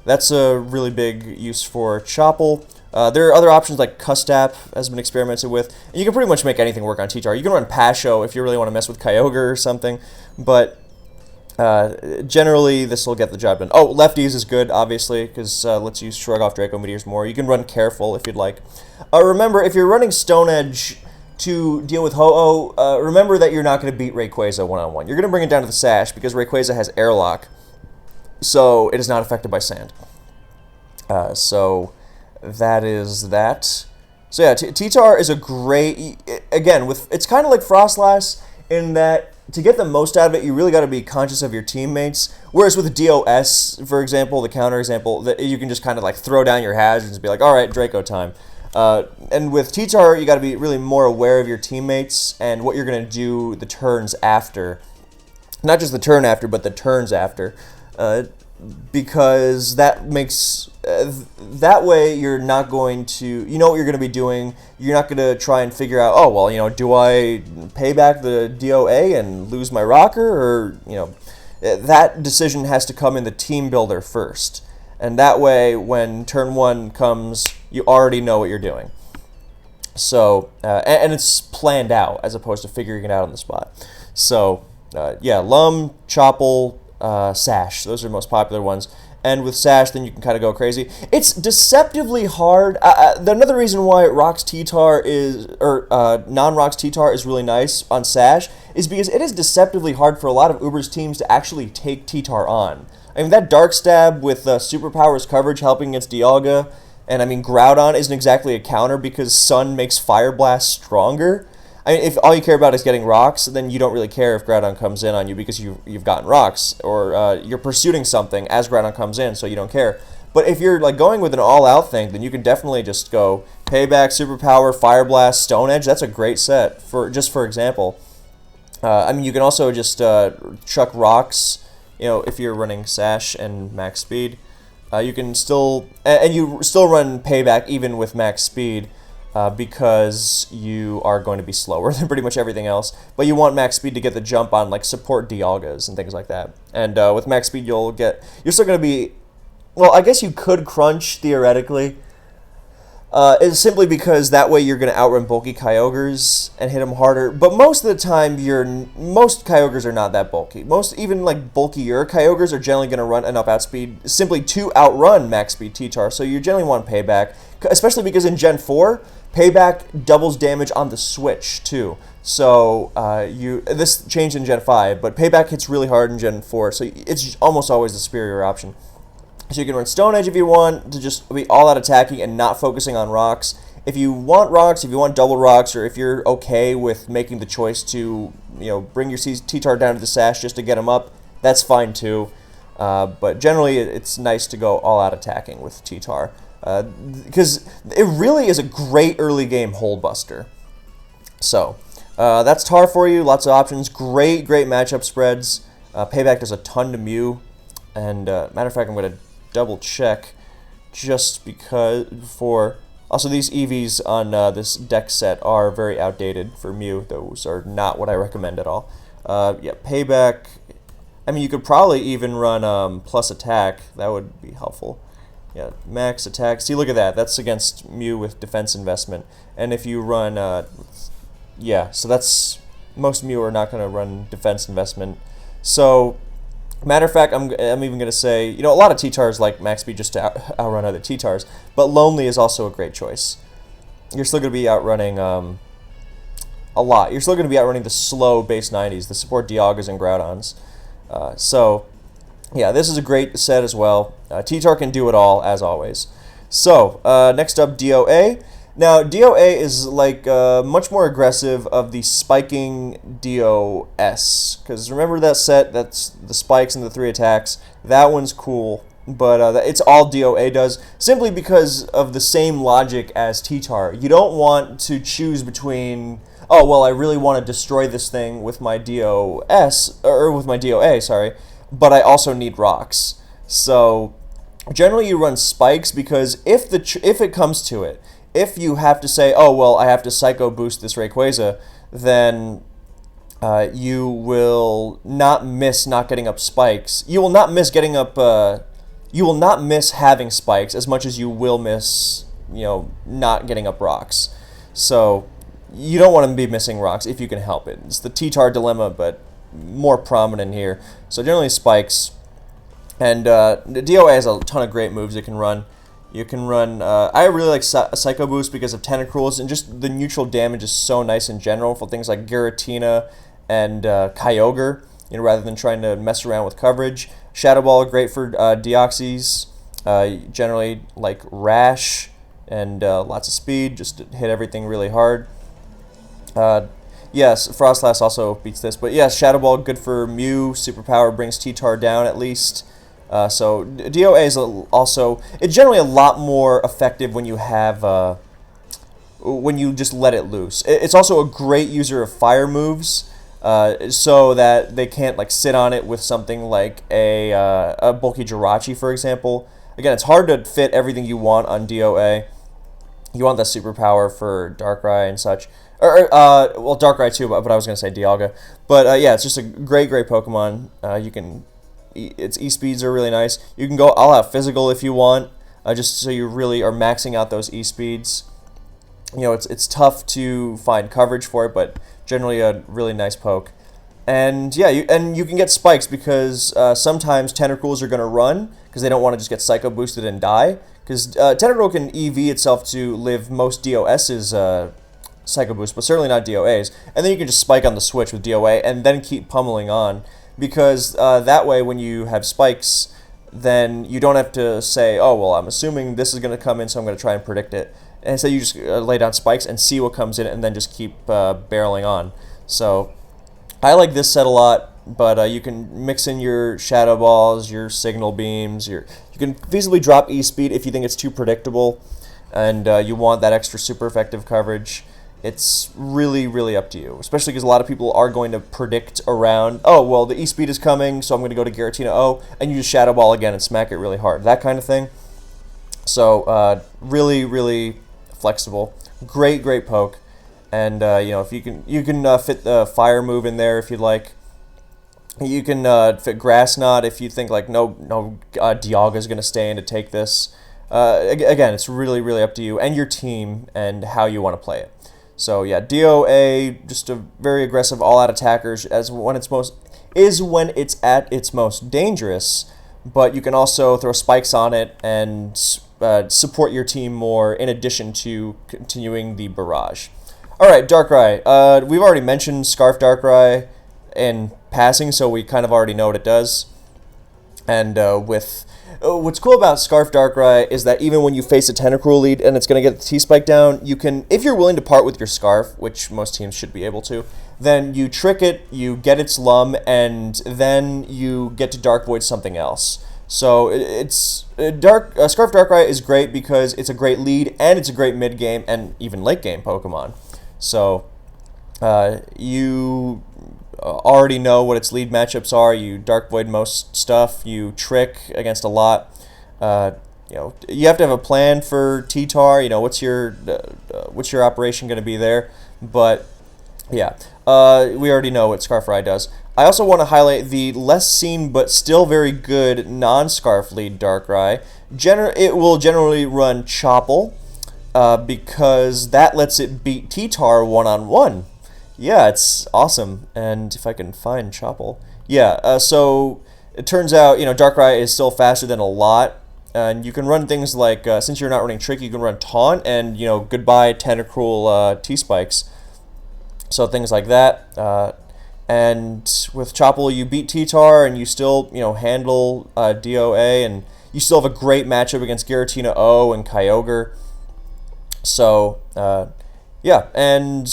[SPEAKER 1] that's a really big use for Chople. There are other options like Custap has been experimented with. And you can pretty much make anything work on T-Tar. You can run Pasho if you really want to mess with Kyogre or something, but generally this will get the job done. Oh, Lefties is good, obviously, because lets you shrug off Draco Meteors more. You can run Careful if you'd like. Remember, if you're running Stone Edge to deal with Ho-Oh, remember that you're not going to beat Rayquaza one-on-one. You're going to bring it down to the Sash, because Rayquaza has Airlock, so it is not affected by Sand. So that is that. So yeah, T-Tar is a great... Again, it's kind of like Frostlast in that to get the most out of it, you really got to be conscious of your teammates. Whereas with DOS, for example, the counter example, that you can just kind of like throw down your hazards and be like, all right, Draco time. And with T-Tar, you got to be really more aware of your teammates and what you're going to do the turns after. Not just the turn after, but the turns after. Because that makes... that way you're not going to... You know what you're going to be doing. You're not going to try and figure out, oh, well, you know, do I pay back the DOA and lose my rocker? Or, you know... that decision has to come in the team builder first. And that way, when turn 1 comes, you already know what you're doing. So, and it's planned out as opposed to figuring it out on the spot. So, yeah, Lum, Chople, Sash. Those are the most popular ones. And with Sash, then you can kind of go crazy. It's deceptively hard. Another reason why Rocks T-Tar is, or non-Rocks T-Tar is really nice on Sash is because it is deceptively hard for a lot of Ubers teams to actually take T-Tar on. I mean, that Dark Stab with Superpowers coverage helping against Dialga, and I mean, Groudon isn't exactly a counter because Sun makes Fire Blast stronger. I mean, if all you care about is getting rocks, then you don't really care if Groudon comes in on you because you've gotten rocks, or you're pursuing something as Groudon comes in, so you don't care. But if you're like going with an all-out thing, then you can definitely just go Payback, Superpower, Fire Blast, Stone Edge. That's a great set for example. I mean, you can also just chuck rocks. You know, if you're running Sash and max speed, you can still and you still run Payback even with max speed. Because you are going to be slower than pretty much everything else. But you want max speed to get the jump on like support Dialgas and things like that. And with max speed you're still going to be, well, I guess you could crunch theoretically. It's simply because that way you're going to outrun bulky Kyogres and hit them harder. But most of the time, most Kyogres are not that bulky. Even like bulkier Kyogres are generally going to run enough outspeed simply to outrun max speed T-Tar. So you generally want Payback, especially because in Gen 4, Payback doubles damage on the switch too. So this changed in Gen 5, but Payback hits really hard in Gen 4, so it's almost always the superior option. So you can run Stone Edge if you want to just be all out attacking and not focusing on rocks. If you want rocks, if you want double rocks, or if you're okay with making the choice to bring your T-Tar down to the Sash just to get him up, that's fine too. But generally, it's nice to go all out attacking with T-Tar. Because it really is a great early game hole buster. So, that's Tar for you. Lots of options. Great matchup spreads. Payback does a ton to Mew. And, matter of fact, I'm going to double check just because also these EVs on this deck set are very outdated for Mew. Those are not what I recommend at all. Yeah, Payback. I mean, you could probably even run plus attack. That would be helpful. Yeah, max attack. See, look at that. That's against Mew with defense investment. And if you run, yeah, so that's, most Mew are not going to run defense investment. So, matter of fact, I'm even going to say, a lot of T-Tars like max speed just to outrun other T-Tars, but Lonely is also a great choice. You're still going to be outrunning a lot. You're still going to be outrunning the slow base 90s, the support Dialgas and Groudons. So, yeah, this is a great set as well. T-Tar can do it all, as always. So, next up, DOA. Now, DOA is like much more aggressive of the spiking DOS. Because remember that set, that's the spikes and the 3 attacks. That one's cool, but it's all DOA does, simply because of the same logic as T-Tar. You don't want to choose between, oh, well, I really want to destroy this thing with my DOS, or with my DOA, sorry, but I also need rocks. So generally you run spikes because if it comes to it, if you have to say, oh, well, I have to Psycho Boost this Rayquaza, then you will not miss not getting up spikes. You will not miss getting up, you will not miss having spikes as much as you will miss, not getting up rocks. So you don't want to be missing rocks if you can help it. It's the T-Tar dilemma, but more prominent here. So generally spikes. And the DOA has a ton of great moves it can run. You can run, I really like Psycho Boost because of Tentacruels, and just the neutral damage is so nice in general for things like Giratina and Kyogre, rather than trying to mess around with coverage. Shadow Ball, great for Deoxys, generally like Rash, and lots of speed, just to hit everything really hard. Yes, Frostlast also beats this, but yes, Shadow Ball, good for Mew, Superpower brings T-Tar down at least. So DOA is also, it's generally a lot more effective when you have, when you just let it loose. It's also a great user of fire moves, so that they can't like sit on it with something like a bulky Jirachi, for example. Again, it's hard to fit everything you want on DOA. You want that superpower for Darkrai and such. Well, Darkrai too, but I was going to say Dialga. But yeah, it's just a great Pokemon. You can its E-speeds are really nice. You can go all out physical if you want, just so you really are maxing out those E-speeds. You know, it's tough to find coverage for it, but generally a really nice poke. And yeah, you can get spikes because sometimes Tentacruels are going to run because they don't want to just get Psycho boosted and die. Because Tentacruel can EV itself to live most DOS's Psycho boost, but certainly not DOA's. And then you can just spike on the switch with DOA and then keep pummeling on. Because that way, when you have spikes, then you don't have to say, oh, well, I'm assuming this is going to come in, so I'm going to try and predict it. And so you just lay down spikes and see what comes in and then just keep barreling on. So I like this set a lot, but you can mix in your Shadow Balls, your Signal Beams. You can feasibly drop E-Speed if you think it's too predictable and you want that extra super effective coverage. It's really, really up to you, especially because a lot of people are going to predict around, oh, well, the E-Speed is coming, so I'm going to go to Giratina O, and you just Shadow Ball again and smack it really hard. That kind of thing. So really, really flexible. Great poke. And you know, if you can fit the fire move in there if you'd like. You can fit Grass Knot if you think like no Dialga is going to stay in to take this. Again, it's really, really up to you and your team and how you want to play it. So yeah, DOA, just a very aggressive all-out attackers when it's at its most dangerous. But you can also throw spikes on it and support your team more in addition to continuing the barrage. All right, Darkrai. We've already mentioned Scarf Darkrai in passing, so we kind of already know what it does. And what's cool about Scarf Darkrai is that even when you face a Tentacruel lead and it's going to get the T-Spike down, you can, if you're willing to part with your Scarf, which most teams should be able to, then you trick it, you get its Lum, and then you get to Dark Void something else. So Scarf Darkrai is great because it's a great lead and it's a great mid-game and even late-game Pokemon. So you already know what its lead matchups are. You Dark Void most stuff. You trick against a lot. You know, you have to have a plan for T-Tar. You know, what's your operation going to be there? But yeah, we already know what Scarfrai does. I also want to highlight the less seen but still very good non-Scarf lead Darkrai. It will generally run Chople because that lets it beat T-Tar one-on-one. Yeah, it's awesome. And if I can find Chople. Yeah, so it turns out, you know, Darkrai is still faster than a lot. And you can run things like, since you're not running Trick, you can run Taunt and, you know, goodbye Tentacruel T-Spikes. So things like that. And with Chople, you beat T-Tar and you still, you know, handle DOA. And you still have a great matchup against Giratina O and Kyogre. So, yeah, and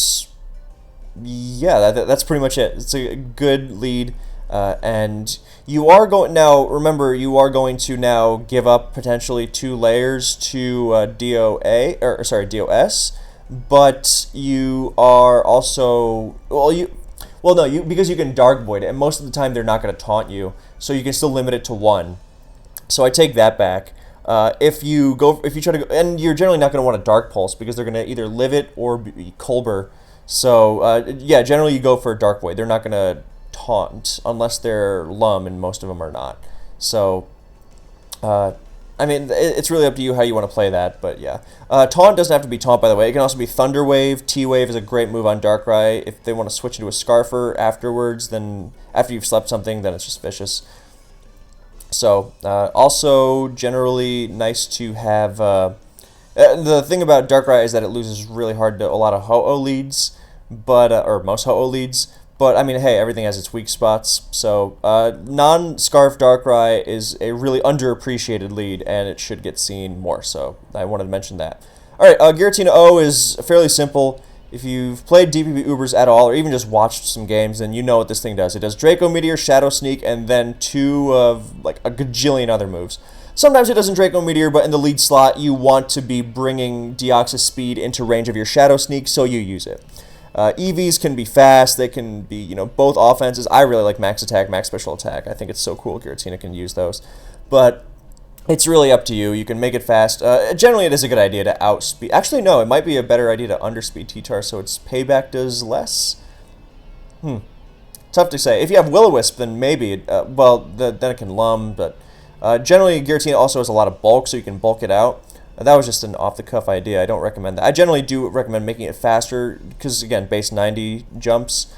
[SPEAKER 1] yeah, that's pretty much it. It's a good lead, and you are going now. Remember, you are going to now give up potentially 2 layers to DOS, but you are also because you can Dark Void it, and most of the time they're not going to taunt you, so you can still limit it to 1. So I take that back. If you try to go, and you're generally not going to want a Dark Pulse because they're going to either live it or be Colbur. So yeah, generally you go for a Dark Void. They're not going to taunt unless they're Lum, and most of them are not. So I mean, it's really up to you how you want to play that. But yeah, Taunt doesn't have to be Taunt, by the way. It can also be Thunder Wave. T-Wave is a great move on Darkrai. If they want to switch into a Scarfer afterwards, then after you've slept something, then it's just vicious. So, also generally nice to have, the thing about Darkrai is that it loses really hard to a lot of Ho-Oh leads, but, or most Ho-Oh leads, but I mean, hey, everything has its weak spots, so, non-Scarf Darkrai is a really underappreciated lead, and it should get seen more, so I wanted to mention that. Alright, Giratina O is fairly simple. If you've played DPP Ubers at all, or even just watched some games, then you know what this thing does. It does Draco Meteor, Shadow Sneak, and then 2 of, like, a gajillion other moves. Sometimes it doesn't Draco Meteor, but in the lead slot, you want to be bringing Deoxys Speed into range of your Shadow Sneak, so you use it. EVs can be fast. They can be, you know, both offenses. I really like Max Attack, Max Special Attack. I think it's so cool Giratina can use those. But it's really up to you. You can make it fast. Generally, it is a good idea to outspeed. Actually, no, it might be a better idea to underspeed T-Tar so its payback does less. tough to say. If you have Will-O-Wisp, then maybe, then it can Lum, but generally Giratina also has a lot of bulk, so you can bulk it out. That was just an off-the-cuff idea. I don't recommend that. I generally do recommend making it faster, because, again, base 90 jumps.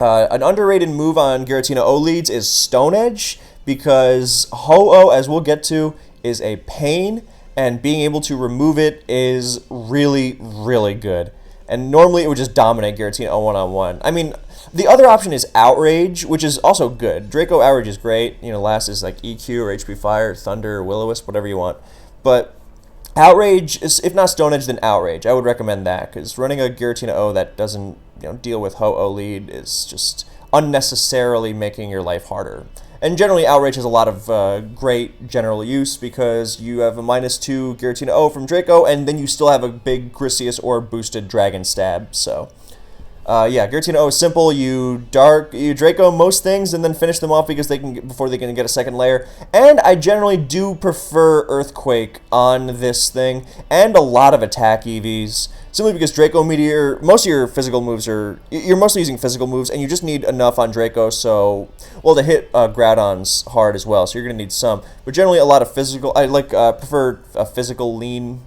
[SPEAKER 1] An underrated move on Giratina O leads is Stone Edge, because Ho-Oh, as we'll get to, is a pain, and being able to remove it is really, really good. And normally it would just dominate Giratina O one-on-one. I mean, the other option is Outrage, which is also good. Draco Outrage is great. Last is like EQ or HP Fire, Thunder, Will-O-Wisp, whatever you want. But Outrage, if not Stone Edge, then Outrage. I would recommend that, because running a Giratina O that doesn't deal with Ho-Oh lead is just unnecessarily making your life harder. And generally, Outrage has a lot of great general use, because you have a -2 Giratina O from Draco, and then you still have a big Grisius or boosted Dragon Stab. So, yeah, Giratina O is simple. You Draco most things, and then finish them off before they can get a second layer. And I generally do prefer Earthquake on this thing, and a lot of attack EVs. Simply because Draco Meteor, most of your physical moves you're mostly using physical moves, and you just need enough on Draco, to hit Groudon's hard as well, so you're going to need some. But generally a lot of physical, I prefer a physical lean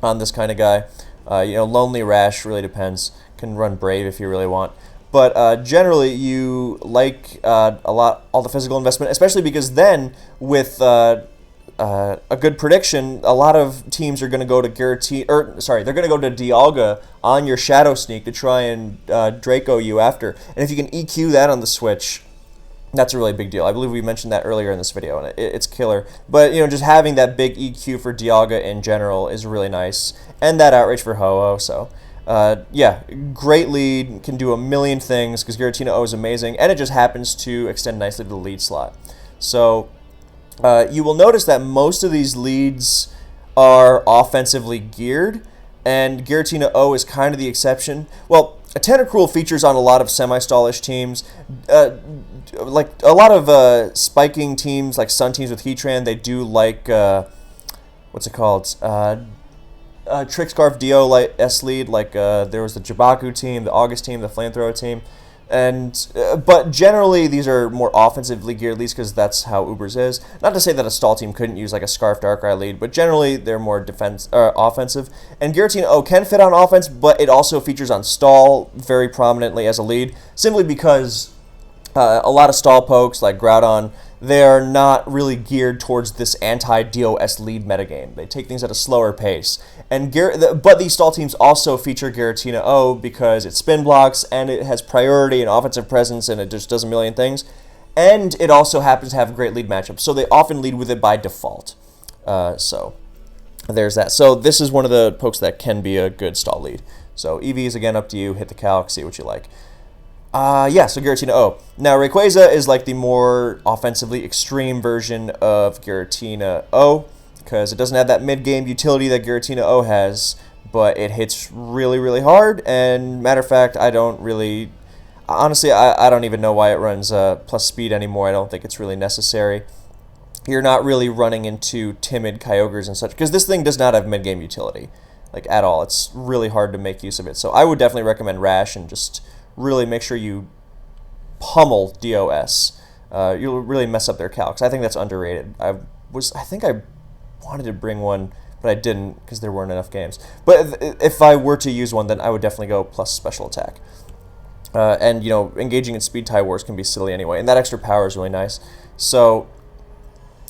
[SPEAKER 1] on this kind of guy. Lonely Rash really depends. Can run Brave if you really want. But generally you like all the physical investment, especially because then with a good prediction, a lot of teams are going to go to they're going to go to Dialga on your Shadow Sneak to try and Draco you after. And if you can EQ that on the switch, that's a really big deal. I believe we mentioned that earlier in this video, and it's killer. But, just having that big EQ for Dialga in general is really nice. And that Outrage for Ho-Oh, so... yeah, great lead, can do a million things, because Giratina O is amazing, and it just happens to extend nicely to the lead slot. So... you will notice that most of these leads are offensively geared, and Giratina O is kind of the exception. Well, a Tentacruel features on a lot of semi-stallish teams. Like a lot of spiking teams, like Sun teams with Heatran, they do like, what's it called? Trickscarf Dio S lead, like there was the Jabaku team, the August team, the Flamethrower team. But generally, these are more offensively geared leads, because that's how Ubers is. Not to say that a stall team couldn't use like a Scarf Darkrai lead, but generally they're more offensive. And Giratina O can fit on offense, but it also features on stall very prominently as a lead, simply because a lot of stall pokes like Groudon, they are not really geared towards this anti-DOS lead metagame. They take things at a slower pace. But these stall teams also feature Giratina O because it spin blocks, and it has priority and offensive presence, and it just does a million things. And it also happens to have a great lead matchup, so they often lead with it by default. So there's that. So this is one of the pokes that can be a good stall lead. So EVs, again, up to you. Hit the calc, see what you like. Yeah, so Giratina O. Now, Rayquaza is like the more offensively extreme version of Giratina O, because it doesn't have that mid-game utility that Giratina O has, but it hits really, really hard, and matter of fact, honestly, I don't even know why it runs plus speed anymore. I don't think it's really necessary. You're not really running into timid Kyogres and such, because this thing does not have mid-game utility, like, at all. It's really hard to make use of it, so I would definitely recommend Rash and just really make sure you pummel DOS. You'll really mess up their calcs. I think that's underrated. I think I wanted to bring one, but I didn't because there weren't enough games. But if I were to use one, then I would definitely go plus special attack. And engaging in speed tie wars can be silly anyway, and that extra power is really nice. So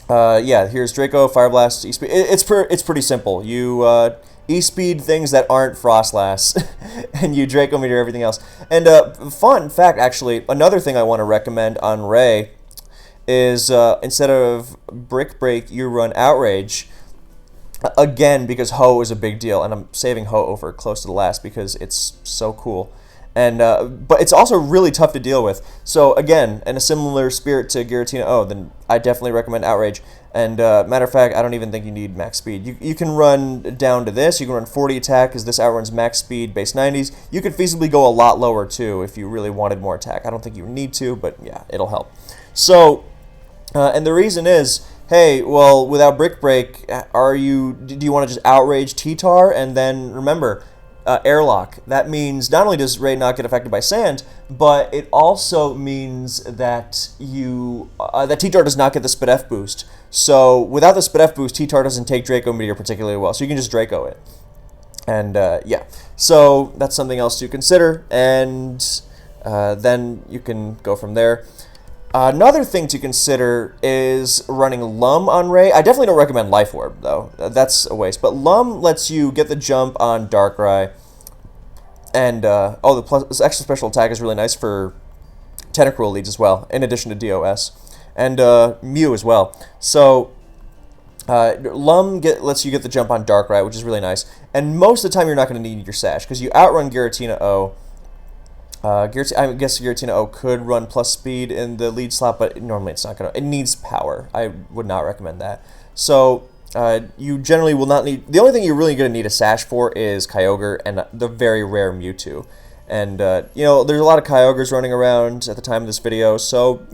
[SPEAKER 1] yeah, here's Draco Fireblast E-Speed. It's pretty simple. You E-Speed things that aren't Frostlast, and you Draco Meteor everything else. And fun fact, actually, another thing I want to recommend on Ray is instead of Brick Break, you run Outrage. Again, because Ho is a big deal, and I'm saving Ho over close to the last because it's so cool. And but it's also really tough to deal with. So again, in a similar spirit to Giratina O, then I definitely recommend Outrage. And matter of fact, I don't even think you need max speed. You can run down to this. You can run 40 attack, because this outruns max speed, base 90s. You could feasibly go a lot lower too if you really wanted more attack. I don't think you need to, but yeah, it'll help. So, and the reason is, hey, well, without Brick Break, do you want to just Outrage T-Tar? And then remember, Airlock. That means not only does Ray not get affected by sand, but it also means that that T-Tar does not get the Spit F boost. So without the Spit F boost, T-Tar doesn't take Draco Meteor particularly well. So you can just Draco it. And yeah, so that's something else to consider. And then you can go from there. Another thing to consider is running Lum on Ray. I definitely don't recommend Life Orb, though. That's a waste. But Lum lets you get the jump on Darkrai. And, this extra special attack is really nice for Tentacruel leads as well, in addition to DOS. And Mew as well. So, Lum lets you get the jump on Darkrai, which is really nice. And most of the time, you're not going to need your Sash, because you outrun Giratina O. I guess Giratina O could run plus speed in the lead slot, but normally it's not going to. It needs power. I would not recommend that. So you generally will not need. The only thing you're really going to need a Sash for is Kyogre and the very rare Mewtwo. And, there's a lot of Kyogres running around at the time of this video, so,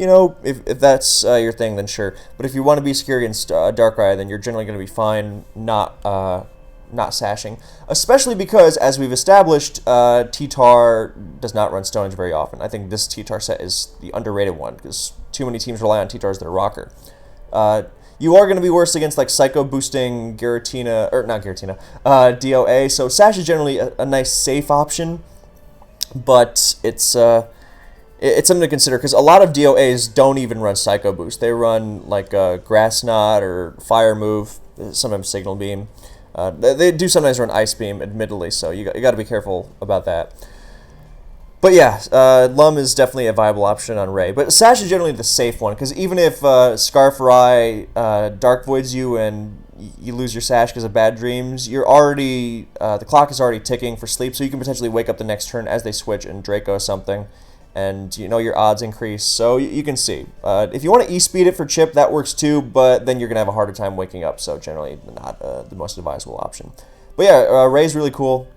[SPEAKER 1] if that's your thing, then sure. But if you want to be secure against Darkrai, then you're generally going to be fine not sashing, especially because, as we've established, T-Tar does not run Stone Edge very often. I think this T-Tar set is the underrated one, because too many teams rely on T-Tar as their rocker. You are going to be worse against, like, Psycho boosting Giratina, or not Giratina, DOA, so Sash is generally a nice, safe option, but it's something to consider, because a lot of DOAs don't even run Psycho Boost. They run, like, Grass Knot or Fire Move, sometimes Signal Beam. They do sometimes run Ice Beam, admittedly, so you got to be careful about that. But yeah, Lum is definitely a viable option on Ray. But Sash is generally the safe one, because even if Scarfry Dark Voids you and you lose your Sash because of bad dreams, you're already the clock is already ticking for sleep, so you can potentially wake up the next turn as they switch and Draco something, and your odds increase. So you can see. If you want to E-speed it for Chip, that works too, but then you're going to have a harder time waking up, so generally not the most advisable option. But yeah, Ray's really cool.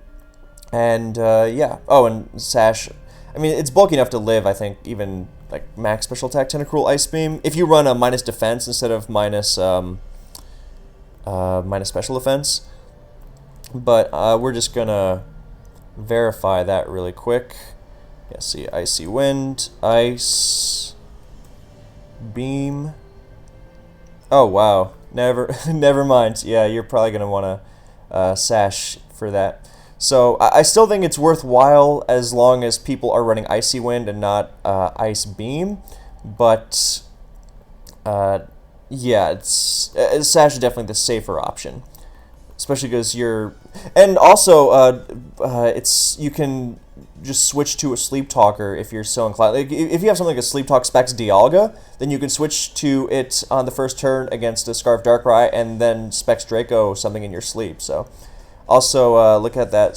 [SPEAKER 1] And yeah, and Sash, I mean, it's bulky enough to live, I think, even like max special attack Tentacruel Ice Beam. If you run a minus defense instead of minus special defense. But we're just going to verify that really quick. Yeah, see, Icy Wind, Ice, Beam. Oh, wow. Never mind. Yeah, you're probably going to want to Sash for that. So I still think it's worthwhile as long as people are running Icy Wind and not Ice Beam. But yeah, Sash is definitely the safer option, especially because and also you can just switch to a Sleep Talker if you're so inclined. Like, if you have something like a Sleep Talk Specs Dialga, then you can switch to it on the first turn against a Scarf Darkrai and then Specs Draco something in your sleep. So also look at that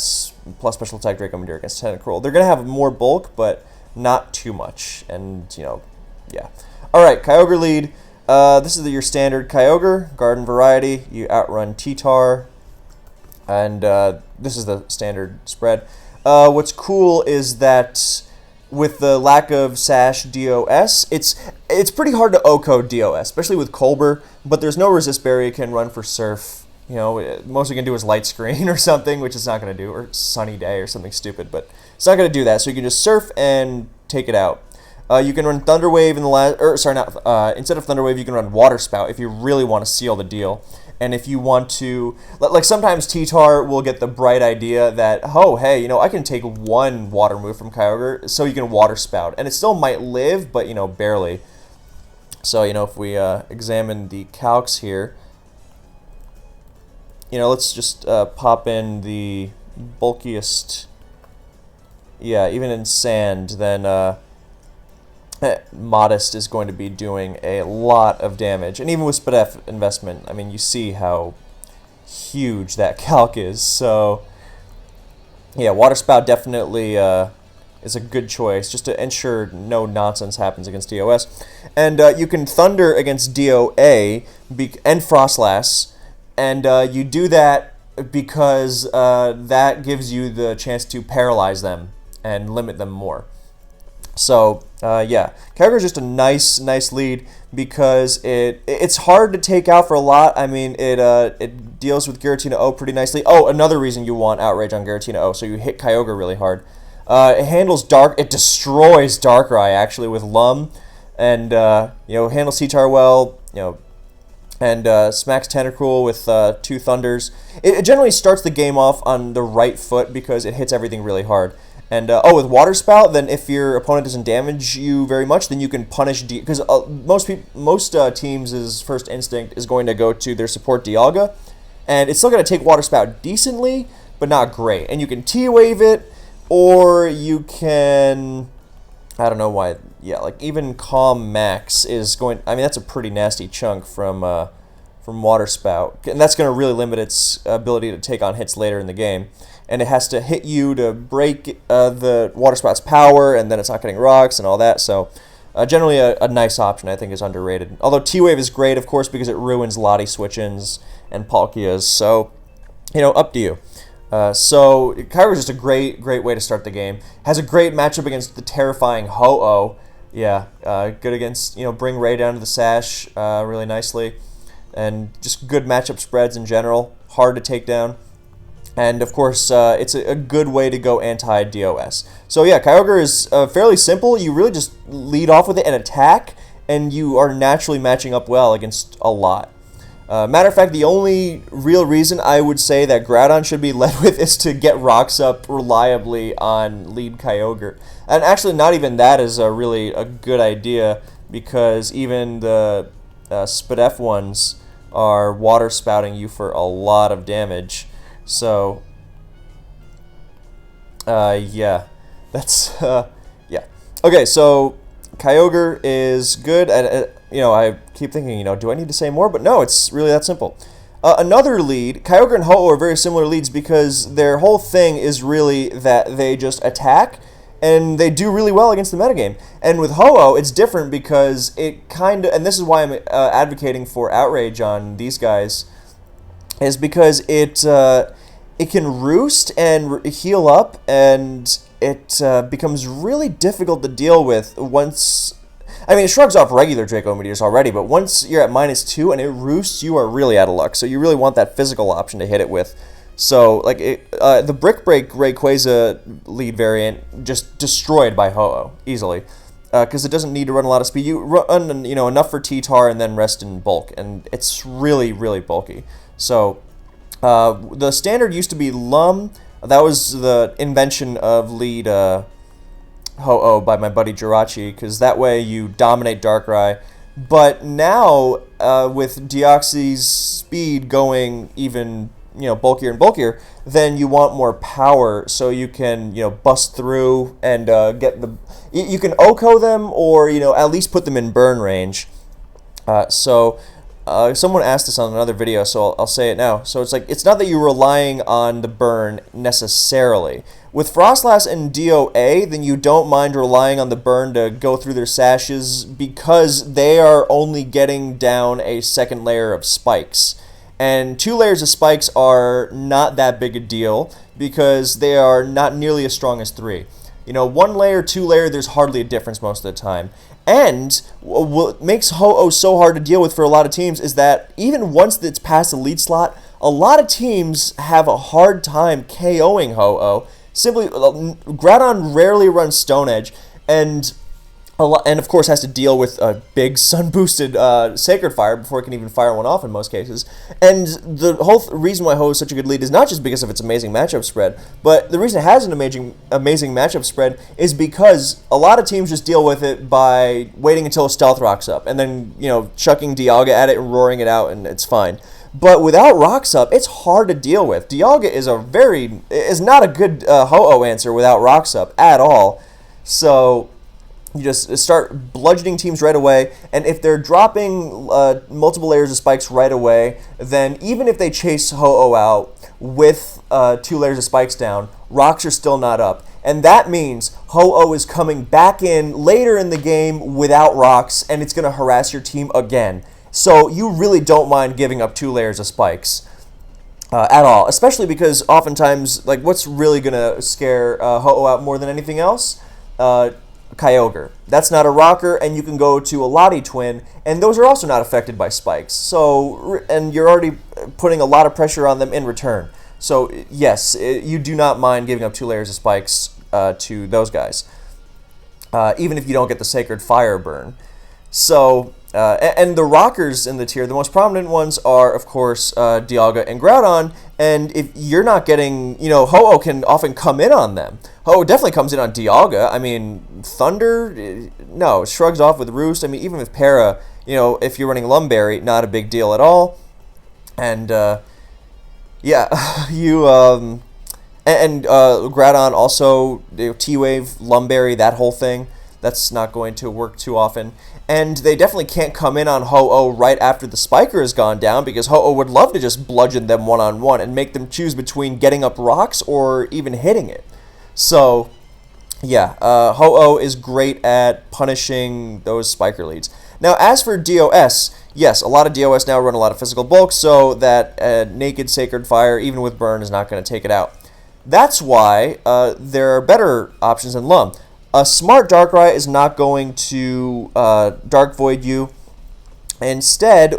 [SPEAKER 1] plus special attack Draco Meteor against Tentacruel. They're going to have more bulk, but not too much. And, yeah. Alright, Kyogre Lead. This is your standard Kyogre, Garden Variety. You outrun T-Tar. And this is the standard spread. What's cool is that with the lack of Sash DOS, it's pretty hard to O-code DOS, especially with Colbur, but there's no resist barrier you can run for Surf. Most you can do is Light Screen or something, which it's not going to do, or Sunny Day or something stupid, but it's not going to do that, so you can just Surf and take it out. You can run Thunder Wave instead of Thunder Wave, you can run Water Spout if you really want to seal the deal. And if you want to, like sometimes T-Tar will get the bright idea that, oh, hey, I can take one water move from Kyogre, so you can Water Spout. And it still might live, but, barely. So, if we examine the calcs here, let's just pop in the bulkiest, yeah, even in sand, then Modest is going to be doing a lot of damage. And even with Spadef investment, I mean, you see how huge that calc is. So, yeah, Water Spout definitely is a good choice, just to ensure no nonsense happens against DOS. And you can Thunder against DOA and Frostlast, and you do that because that gives you the chance to paralyze them and limit them more. So yeah, Kyogre is just a nice lead because it's hard to take out for a lot. I mean, it deals with Giratina O pretty nicely. Oh, another reason you want Outrage on Giratina O, so you hit Kyogre really hard. It handles it destroys Darkrai actually with Lum, and handles T-Tar well. And smacks Tentacruel with 2 Thunders. It generally starts the game off on the right foot because it hits everything really hard. And with Water Spout, then if your opponent doesn't damage you very much, then you can punish because most teams' first instinct is going to go to their support Dialga, and it's still going to take Water Spout decently, but not great. And you can T-Wave it, or you can, I don't know why. Yeah, like even Calm Max is going. I mean, that's a pretty nasty chunk from Water Spout, and that's going to really limit its ability to take on hits later in the game. And it has to hit you to break the Water Spout's power, and then it's not getting rocks and all that. So generally a nice option, I think, is underrated. Although T-Wave is great, of course, because it ruins Lottie switch-ins and Palkias. So, up to you. So Kyogre is just a great way to start the game. Has a great matchup against the terrifying Ho-Oh. Yeah, good against, bring Ray down to the sash really nicely. And just good matchup spreads in general. Hard to take down. And, of course, it's a good way to go anti-DOS. So, yeah, Kyogre is fairly simple. You really just lead off with it and attack, and you are naturally matching up well against a lot. Matter of fact, the only real reason I would say that Groudon should be led with is to get rocks up reliably on lead Kyogre. And actually, not even that is really a good idea, because even the Spadef ones are water spouting you for a lot of damage. So, yeah, that's, yeah. Okay, so Kyogre is good, and, I keep thinking, do I need to say more? But no, it's really that simple. Another lead, Kyogre and Ho are very similar leads because their whole thing is really that they just attack, and they do really well against the metagame. And with Ho-Oh, it's different because it kind of, and this is why I'm advocating for Outrage on these guys, is because it can roost and heal up, and it becomes really difficult to deal with once. I mean, it shrugs off regular Draco Meteors already, but once you're at -2 and it roosts, you are really out of luck. So you really want that physical option to hit it with. So, like, the Brick Break Rayquaza lead variant just destroyed by Ho-Oh easily. Because it doesn't need to run a lot of speed. You run, enough for T-Tar and then rest in bulk, and it's really, really bulky. So, the standard used to be Lum. That was the invention of lead Ho-Oh by my buddy Jirachi, because that way you dominate Darkrai. But now, with Deoxy's speed going even, bulkier and bulkier, then you want more power, so you can, bust through and get the... You can OHKO them, or, at least put them in burn range. Someone asked this on another video, so I'll say it now. So it's not that you're relying on the burn necessarily. With Frostlast and DOA, then you don't mind relying on the burn to go through their sashes because they are only getting down a second layer of spikes. And 2 layers of spikes are not that big a deal because they are not nearly as strong as 3. 1 layer, 2 layer, there's hardly a difference most of the time. And what makes Ho-Oh so hard to deal with for a lot of teams is that even once it's past the lead slot, a lot of teams have a hard time KOing Ho-Oh. Simply, Groudon rarely runs Stone Edge, and of course has to deal with a big sun-boosted Sacred Fire before it can even fire one off in most cases. And the whole reason why Ho is such a good lead is not just because of its amazing matchup spread, but the reason it has an amazing matchup spread is because a lot of teams just deal with it by waiting until a Stealth Rock's up, and then, chucking Dialga at it and roaring it out, and it's fine. But without rocks up, it's hard to deal with. Dialga is not a good Ho-Oh answer without rocks up at all. So you just start bludgeoning teams right away, and if they're dropping multiple layers of spikes right away, then even if they chase Ho-Oh out with 2 layers of spikes down, rocks are still not up. And that means Ho-Oh is coming back in later in the game without rocks, and it's going to harass your team again. So you really don't mind giving up 2 layers of spikes at all, especially because oftentimes, what's really going to scare Ho-Oh out more than anything else? Kyogre. That's not a rocker, and you can go to a Lottie Twin, and those are also not affected by spikes. So, and you're already putting a lot of pressure on them in return. So, yes, you do not mind giving up 2 layers of spikes to those guys, even if you don't get the Sacred Fire burn. So, and the rockers in the tier, the most prominent ones are, of course, Dialga and Groudon, and if you're not getting, Ho-Oh can often come in on them. Ho-Oh definitely comes in on Dialga. I mean, Thunder, no, shrugs off with Roost. I mean, even with Para, if you're running Lumberry, not a big deal at all. And, yeah, you, and Groudon also, T-Wave, Lumberry, that whole thing, that's not going to work too often. And they definitely can't come in on Ho-Oh right after the Spiker has gone down, because Ho-Oh would love to just bludgeon them one-on-one and make them choose between getting up rocks or even hitting it. So, yeah, Ho-Oh is great at punishing those Spiker leads. Now, as for DOS, yes, a lot of DOS now run a lot of physical bulk, so that Naked Sacred Fire, even with Burn, is not going to take it out. That's why there are better options than Lum. A smart Darkrai is not going to Dark Void you. Instead,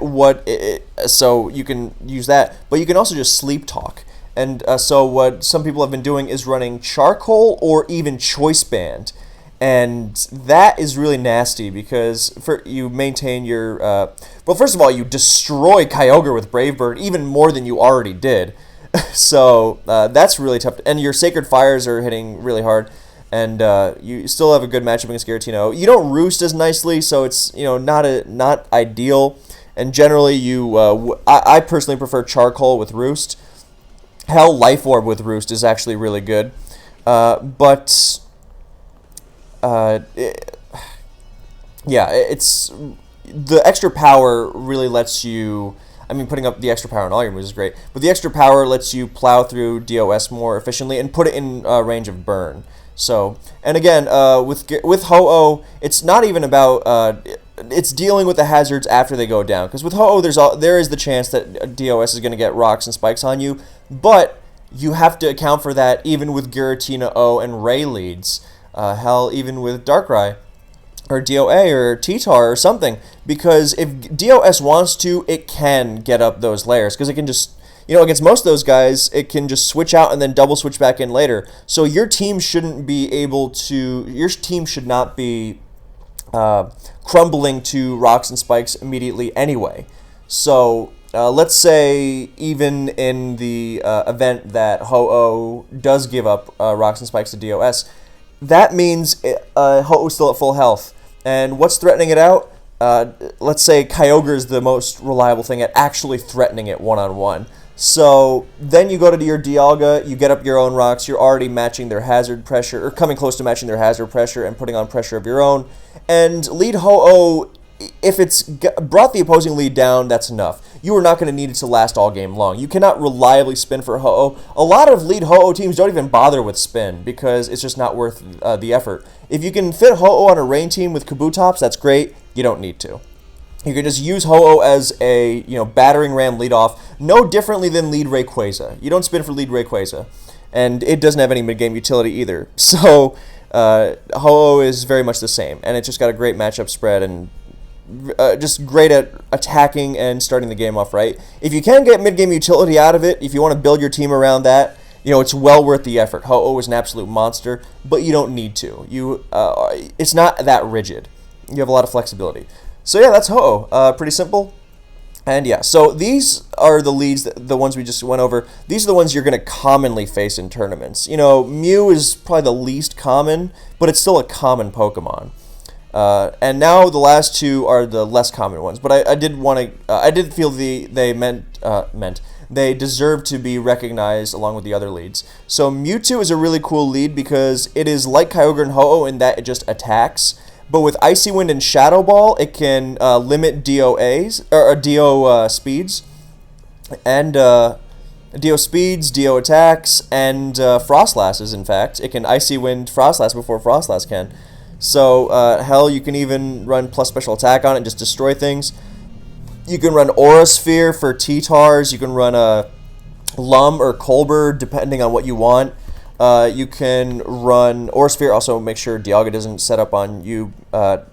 [SPEAKER 1] so you can use that, but you can also just Sleep Talk. And so what some people have been doing is running Charcoal or even Choice Band. And that is really nasty because you maintain your... well, first of all, you destroy Kyogre with Brave Bird even more than you already did. So that's really tough. And your Sacred Fires are hitting really hard. And you still have a good matchup against Giratina. You don't Roost as nicely, so it's not ideal. And generally, I personally prefer Charcoal with Roost. Hell, Life Orb with Roost is actually really good. But it's the extra power really lets you. I mean, putting up the extra power on all your moves is great, but the extra power lets you plow through DOS more efficiently and put it in range of Burn. So, and again, with Ho-Oh, it's not even about, it's dealing with the hazards after they go down. Because with Ho-Oh, there is the chance that DOS is going to get rocks and spikes on you, but you have to account for that even with Giratina O and Ray leads. Hell, even with Darkrai, or DOA, or T-Tar, or something. Because if DOS wants to, it can get up those layers, because it can just... against most of those guys, it can just switch out and then double switch back in later. So your team shouldn't be able to... Your team should not be crumbling to rocks and spikes immediately anyway. So let's say even in the event that Ho-Oh does give up rocks and spikes to DOS, that means Ho-Oh's still at full health. And what's threatening it out? Let's say Kyogre is the most reliable thing at actually threatening it one-on-one. So then you go to your Dialga, you get up your own rocks, you're already matching their hazard pressure, or coming close to matching their hazard pressure and putting on pressure of your own. And lead Ho-Oh, if it's brought the opposing lead down, that's enough. You are not going to need it to last all game long. You cannot reliably spin for Ho-Oh. A lot of lead Ho-Oh teams don't even bother with spin because it's just not worth the effort. If you can fit Ho-Oh on a rain team with Kabutops, that's great. You don't need to. You can just use Ho-Oh as a battering ram leadoff, no differently than lead Rayquaza. You don't spin for lead Rayquaza, and it doesn't have any mid-game utility either. So Ho-Oh is very much the same, and it's just got a great matchup spread and just great at attacking and starting the game off right. If you can get mid-game utility out of it, if you want to build your team around that, it's well worth the effort. Ho-Oh is an absolute monster, but you don't need to. It's not that rigid. You have a lot of flexibility. So yeah, that's Ho-Oh. Pretty simple. And yeah, so these are the leads, the ones we just went over. These are the ones you're going to commonly face in tournaments. Mew is probably the least common, but it's still a common Pokemon. And now the last two are the less common ones. But I did feel they deserve to be recognized along with the other leads. So Mewtwo is a really cool lead because it is like Kyogre and Ho-Oh in that it just attacks. But with Icy Wind and Shadow Ball, it can limit DOAs, or DO speeds, and DO speeds, DO attacks, and Frostlasts, in fact. It can Icy Wind Frostlast before Frostlast can. So, hell, you can even run plus special attack on it and just destroy things. You can run Aura Sphere for T-Tars. You can run a Lum or Colbur, depending on what you want. You can run Aura Sphere. Also, make sure Dialga doesn't set up on you,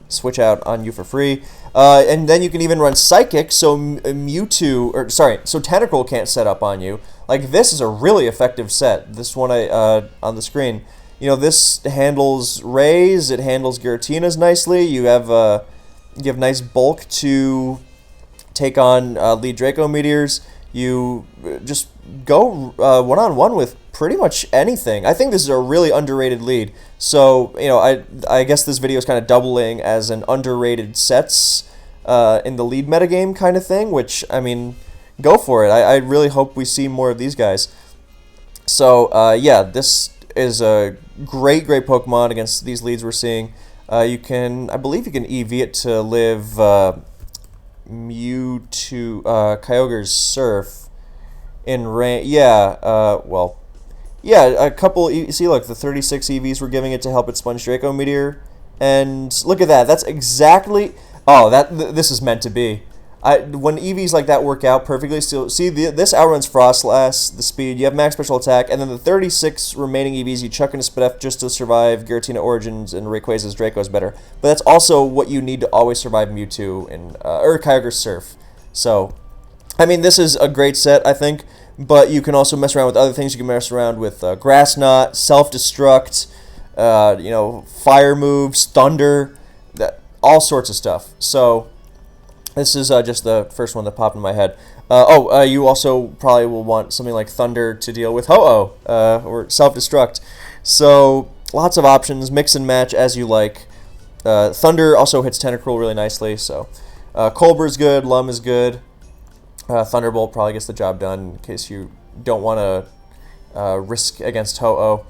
[SPEAKER 1] switch out on you for free. And then you can even run Psychic, so so Tentacruel can't set up on you. Like, this is a really effective set. This one on the screen. You know, this handles Rays, it handles Giratinas nicely. You have nice bulk to take on lead Draco Meteors. You just go one-on-one with pretty much anything. I think this is a really underrated lead. So, you know, I guess this video is kind of doubling as an underrated sets in the lead metagame kind of thing, which, I mean, go for it. I really hope we see more of these guys. So, yeah, this is a great Pokemon against these leads we're seeing. I believe you can EV it to live Mewtwo, Kyogre's Surf in rain. Yeah, well, yeah, a couple. See, look, the 36 EVs we're giving it to help it sponge Draco Meteor, and look at that. That's exactly. Oh, this is meant to be. When EVs like that work out perfectly, so see, this outruns Frostlast, the speed, you have max special attack, and then the 36 remaining EVs you chuck into Spadef just to survive Giratina Origins and Rayquaza's Draco is better. But that's also what you need to always survive Mewtwo and or Kyogre's Surf. So, I mean, this is a great set, I think, but you can also mess around with other things. You can mess around with Grass Knot, Self-Destruct, you know, Fire moves, Thunder, all sorts of stuff. So, this is just the first one that popped in my head. You also probably will want something like Thunder to deal with Ho-Oh, or Self-Destruct. So, lots of options, mix and match as you like. Thunder also hits Tentacruel really nicely, so Colbur's good, Lum is good. Thunderbolt probably gets the job done in case you don't want to risk against Ho-Oh.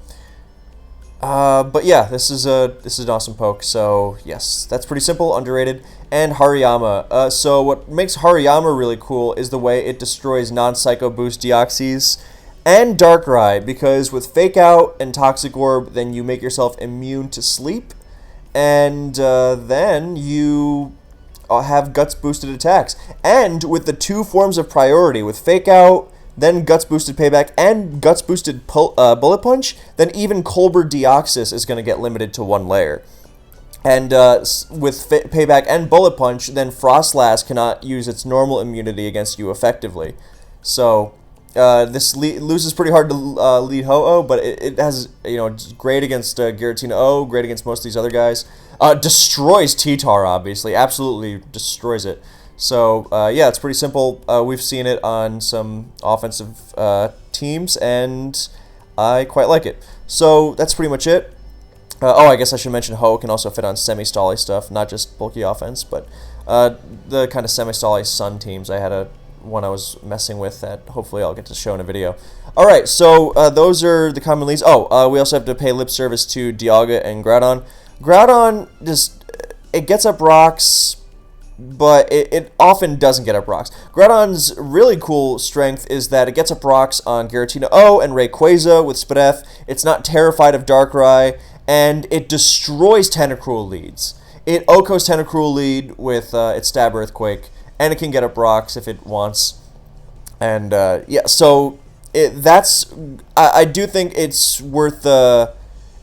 [SPEAKER 1] But yeah, this is an awesome poke. So yes, that's pretty simple, underrated. And Hariyama. So what makes Hariyama really cool is the way it destroys non-Psycho Boost Deoxys and Darkrai, because with Fake Out and Toxic Orb, then you make yourself immune to sleep, and then you have Guts boosted attacks. And with the two forms of priority, with Fake Out, then Guts boosted Payback, and Guts boosted Bullet Punch, then even Colbur Deoxys is going to get limited to one layer. And with Payback and Bullet Punch, then Frostlast cannot use its normal immunity against you effectively. So this loses pretty hard to lead Ho-Oh, but it has, you know, it's great against Giratina O, great against most of these other guys. Destroys T-Tar, obviously, absolutely destroys it. So, yeah, it's pretty simple. We've seen it on some offensive teams, and I quite like it. So, that's pretty much it. I guess I should mention Ho can also fit on semi-stally stuff, not just bulky offense, but the kind of semi-stally Sun teams. I had one I was messing with that hopefully I'll get to show in a video. Alright, so those are the common leads. We also have to pay lip service to Dialga and Groudon. Groudon it gets up rocks, but it often doesn't get up rocks. Groudon's really cool strength is that it gets up rocks on Giratina O and Rayquaza with Spadef. It's not terrified of Darkrai, and it destroys Tentacruel leads. It OHKOs Tentacruel lead with its Stab Earthquake, and it can get up rocks if it wants. And yeah, so I do think it's worth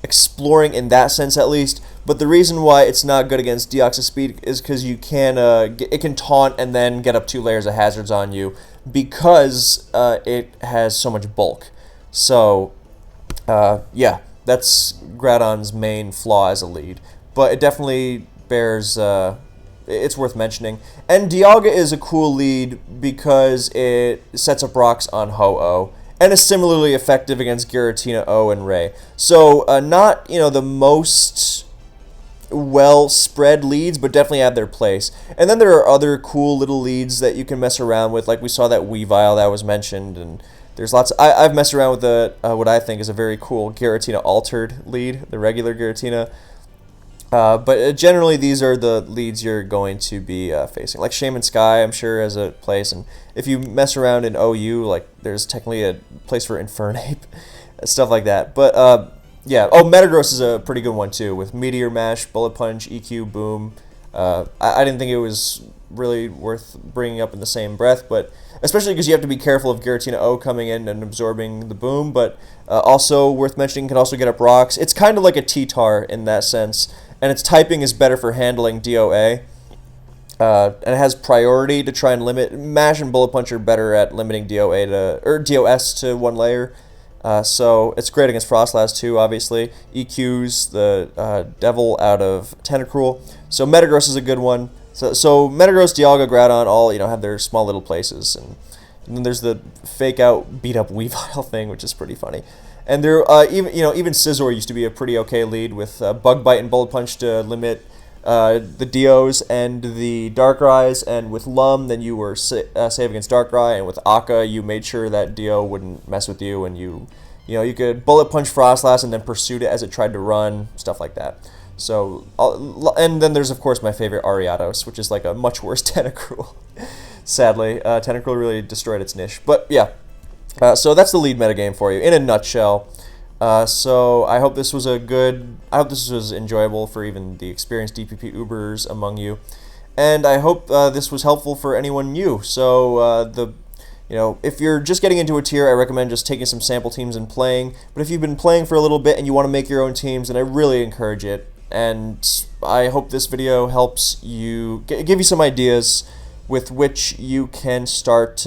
[SPEAKER 1] exploring in that sense at least. But the reason why it's not good against Deoxys Speed is because you can it can taunt and then get up 2 layers of hazards on you because it has so much bulk. So yeah, that's Groudon's main flaw as a lead. But it definitely bears it's worth mentioning. And Dialga is a cool lead because it sets up rocks on Ho-Oh, and is similarly effective against Giratina O and Ray. So not, you know, the most well spread leads, but definitely have their place. And then there are other cool little leads that you can mess around with, like we saw that Weavile that was mentioned, and there's lots. I've messed around with the what I think is a very cool Giratina altered lead, the regular Giratina. But generally, these are the leads you're going to be facing. Like Shaman Sky, I'm sure, has a place. And if you mess around in OU, like there's technically a place for Infernape, stuff like that. But yeah. Metagross is a pretty good one, too, with Meteor Mash, Bullet Punch, EQ, Boom. I didn't think it was really worth bringing up in the same breath, but especially because you have to be careful of Giratina O coming in and absorbing the boom, but also worth mentioning, can also get up rocks. It's kind of like a T-Tar in that sense, and its typing is better for handling DOA. And it has priority to try and limit. Mash and Bullet Punch are better at limiting DOS to one layer. So it's great against Frostlast too, obviously. EQ's the Devil out of Tentacruel. So Metagross is a good one. So Metagross, Dialga, Groudon all have their small little places, and then there's the fake out beat up Weavile thing, which is pretty funny. And there even Scizor used to be a pretty okay lead with Bug Bite and Bullet Punch to limit the Dios and the Darkrai's, and with Lum, then you were safe against Darkrai, and with Akka, you made sure that Dio wouldn't mess with you, and you could Bullet Punch Frostlast and then pursued it as it tried to run, stuff like that. So, and then there's of course my favorite Ariados, which is like a much worse Tentacruel. Sadly, Tentacruel really destroyed its niche, but yeah. So that's the lead metagame for you in a nutshell. So I hope this was enjoyable for even the experienced DPP Ubers among you, and I hope this was helpful for anyone new. So if you're just getting into a tier, I recommend just taking some sample teams and playing. But if you've been playing for a little bit and you want to make your own teams, then I really encourage it. And I hope this video helps you give you some ideas with which you can start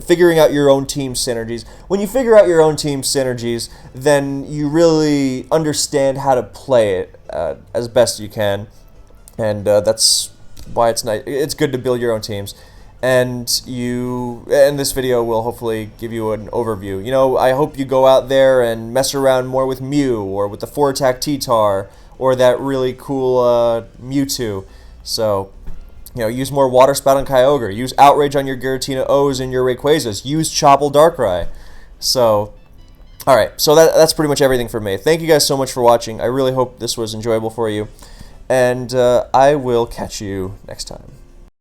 [SPEAKER 1] figuring out your own team synergies. When you figure out your own team synergies, then you really understand how to play it as best you can, and that's why it's nice. It's good to build your own teams, and this video will hopefully give you an overview. I hope you go out there and mess around more with Mew, or with the 4-attack T-Tar, or that really cool Mewtwo. So, use more Water Spout on Kyogre. Use Outrage on your Giratina O's and your Rayquazas. Use Chopple Darkrai. So, alright. So that's pretty much everything for me. Thank you guys so much for watching. I really hope this was enjoyable for you. And I will catch you next time.